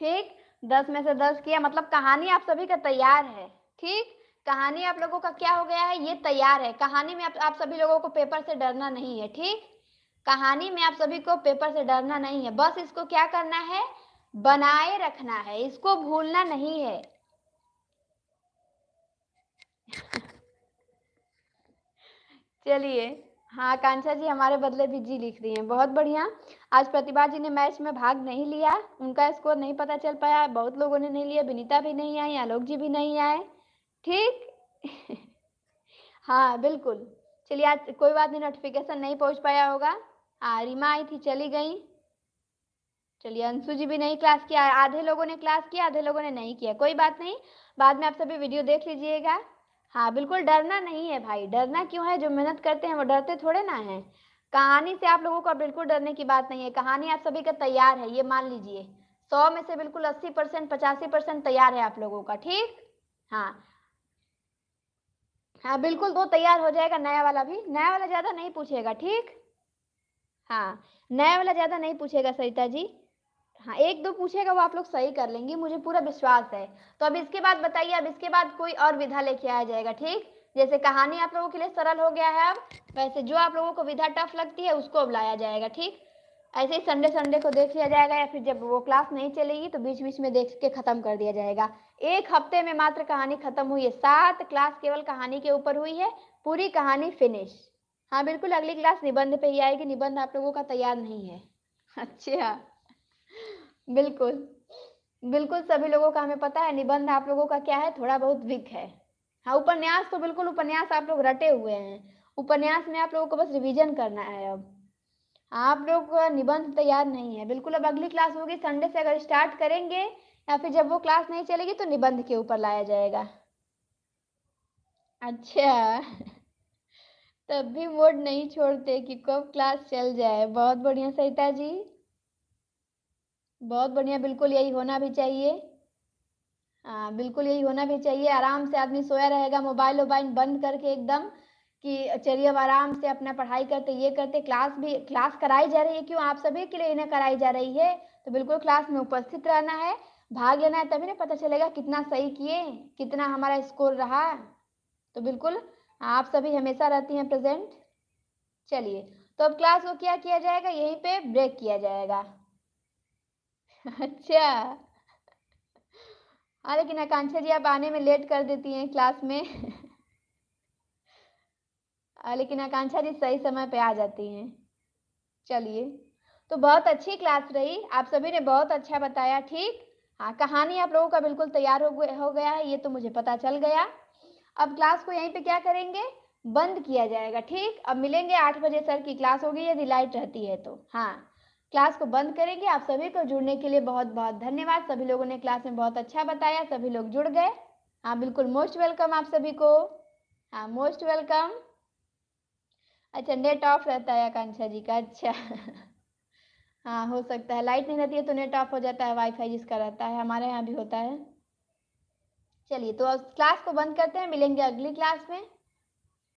ठीक। 10 में से 10 किया, मतलब कहानी आप सभी का तैयार है, ठीक। कहानी आप लोगों का क्या हो गया है, ये तैयार है। कहानी में आप सभी लोगों को पेपर से डरना नहीं है, ठीक। कहानी में आप सभी को पेपर से डरना नहीं है, बस इसको क्या करना है, बनाए रखना है, इसको भूलना नहीं है चलिए हाँ कांक्षा जी हमारे बदले भी जी लिख रही हैं, बहुत बढ़िया। आज प्रतिभा जी ने मैच में भाग नहीं लिया, उनका स्कोर नहीं पता चल पाया, बहुत लोगों ने नहीं लिया, विनीता भी नहीं आई, आलोक जी भी नहीं आए, ठीक हाँ बिल्कुल। चलिए आज कोई बात नहीं, नोटिफिकेशन नहीं पहुंच पाया होगा। हाँ रीमा आई थी चली गई। चलिए अंशु जी भी नहीं क्लास किया, आधे लोगों ने क्लास किया, आधे लोगों ने नहीं किया, कोई बात नहीं, बाद में आप सभी वीडियो देख लीजिएगा। हाँ बिल्कुल डरना नहीं है भाई, डरना क्यों है, जो मेहनत करते हैं वो डरते थोड़े ना है। कहानी से आप लोगों को बिल्कुल डरने की बात नहीं है, कहानी आप सभी का तैयार है, ये मान लीजिए 100 में से बिल्कुल 80%, 85% तैयार है आप लोगों का, ठीक। हाँ हाँ बिल्कुल, 2 तैयार हो जाएगा, नया वाला भी, नया वाला ज्यादा नहीं पूछेगा, ठीक। हाँ नया वाला ज्यादा नहीं पूछेगा सरिता जी, हाँ 1-2 पूछेगा, वो आप लोग सही कर लेंगी, मुझे पूरा विश्वास है। तो अब इसके बाद बताइए, अब इसके बाद कोई और विधा लेके आया जाएगा, ठीक। जैसे कहानी आप लोगों के लिए सरल हो गया है, अब वैसे जो आप लोगों को विधा टफ लगती है उसको अब लाया जाएगा, ठीक। ऐसे ही संडे संडे को देख लिया जाएगा, या फिर जब वो क्लास नहीं चलेगी तो बीच बीच में देख के खत्म कर दिया जाएगा। 1 हफ्ते में मात्र कहानी खत्म हुई है, 7 क्लास केवल कहानी के ऊपर हुई है, पूरी कहानी फिनिश। हाँ बिल्कुल अगली क्लास निबंध पे ही आएगी, निबंध आप लोगों का तैयार नहीं है अच्छा बिल्कुल बिल्कुल, सभी लोगों का हमें पता है, निबंध आप लोगों का क्या है, थोड़ा बहुत वीक है। हाँ उपन्यास तो बिल्कुल, उपन्यास आप लोग रटे हुए हैं, उपन्यास में आप लोगों को बस रिवीजन करना है अब। आप लोग का निबंध तैयार नहीं है बिल्कुल। अब अगली क्लास होगी संडे से, अगर स्टार्ट करेंगे या फिर जब वो क्लास नहीं चलेगी तो निबंध के ऊपर लाया जाएगा। अच्छा तब भी मोड नहीं छोड़ते कि कब क्लास चल जाए। बहुत बढ़िया सरिता जी, बहुत बढ़िया, बिल्कुल यही होना भी चाहिए। हाँ बिल्कुल यही होना भी चाहिए। आराम से आदमी सोया रहेगा मोबाइल वोबाइल बंद करके एकदम, कि चलिए अब आराम से अपना पढ़ाई करते, ये करते। क्लास कराई जा रही है, क्यों? आप सभी के लिए इन्हें कराई जा रही है, तो बिल्कुल क्लास में उपस्थित रहना है, भाग लेना है, तभी ना पता चलेगा कितना सही किए, कितना हमारा स्कोर रहा। तो बिल्कुल आप सभी हमेशा रहती हैं प्रेजेंट। चलिए, तो अब क्लास को क्या किया जाएगा, यहीं पे ब्रेक किया जाएगा। अच्छा हाँ, लेकिन आकांक्षा जी आप आने में लेट कर देती हैं क्लास में लेकिन आकांक्षा जी सही समय पे आ जाती हैं। चलिए, तो बहुत अच्छी क्लास रही, आप सभी ने बहुत अच्छा बताया। ठीक, हाँ, कहानी आप लोगों का बिल्कुल तैयार हो गया है, ये तो मुझे पता चल गया। अब क्लास को यहीं पे क्या करेंगे, बंद किया जाएगा। ठीक, अब मिलेंगे 8 बजे, सर की क्लास होगी यदि लाइट रहती है तो। हाँ, क्लास को बंद करेंगे। आप सभी को जुड़ने के लिए बहुत बहुत धन्यवाद। सभी लोगों ने क्लास में बहुत अच्छा बताया, सभी लोग जुड़ गए। हाँ बिल्कुल, मोस्ट वेलकम आप सभी को। हाँ मोस्ट वेलकम। अच्छा, नेट ऑफ रहता है आकांक्षा जी का, अच्छा हाँ हो सकता है, लाइट नहीं रहती है तो नेट ऑफ हो जाता है, वाईफाई जिसका रहता है, हमारे यहाँ भी होता है। चलिए, तो अब क्लास को बंद करते हैं, मिलेंगे अगली क्लास में।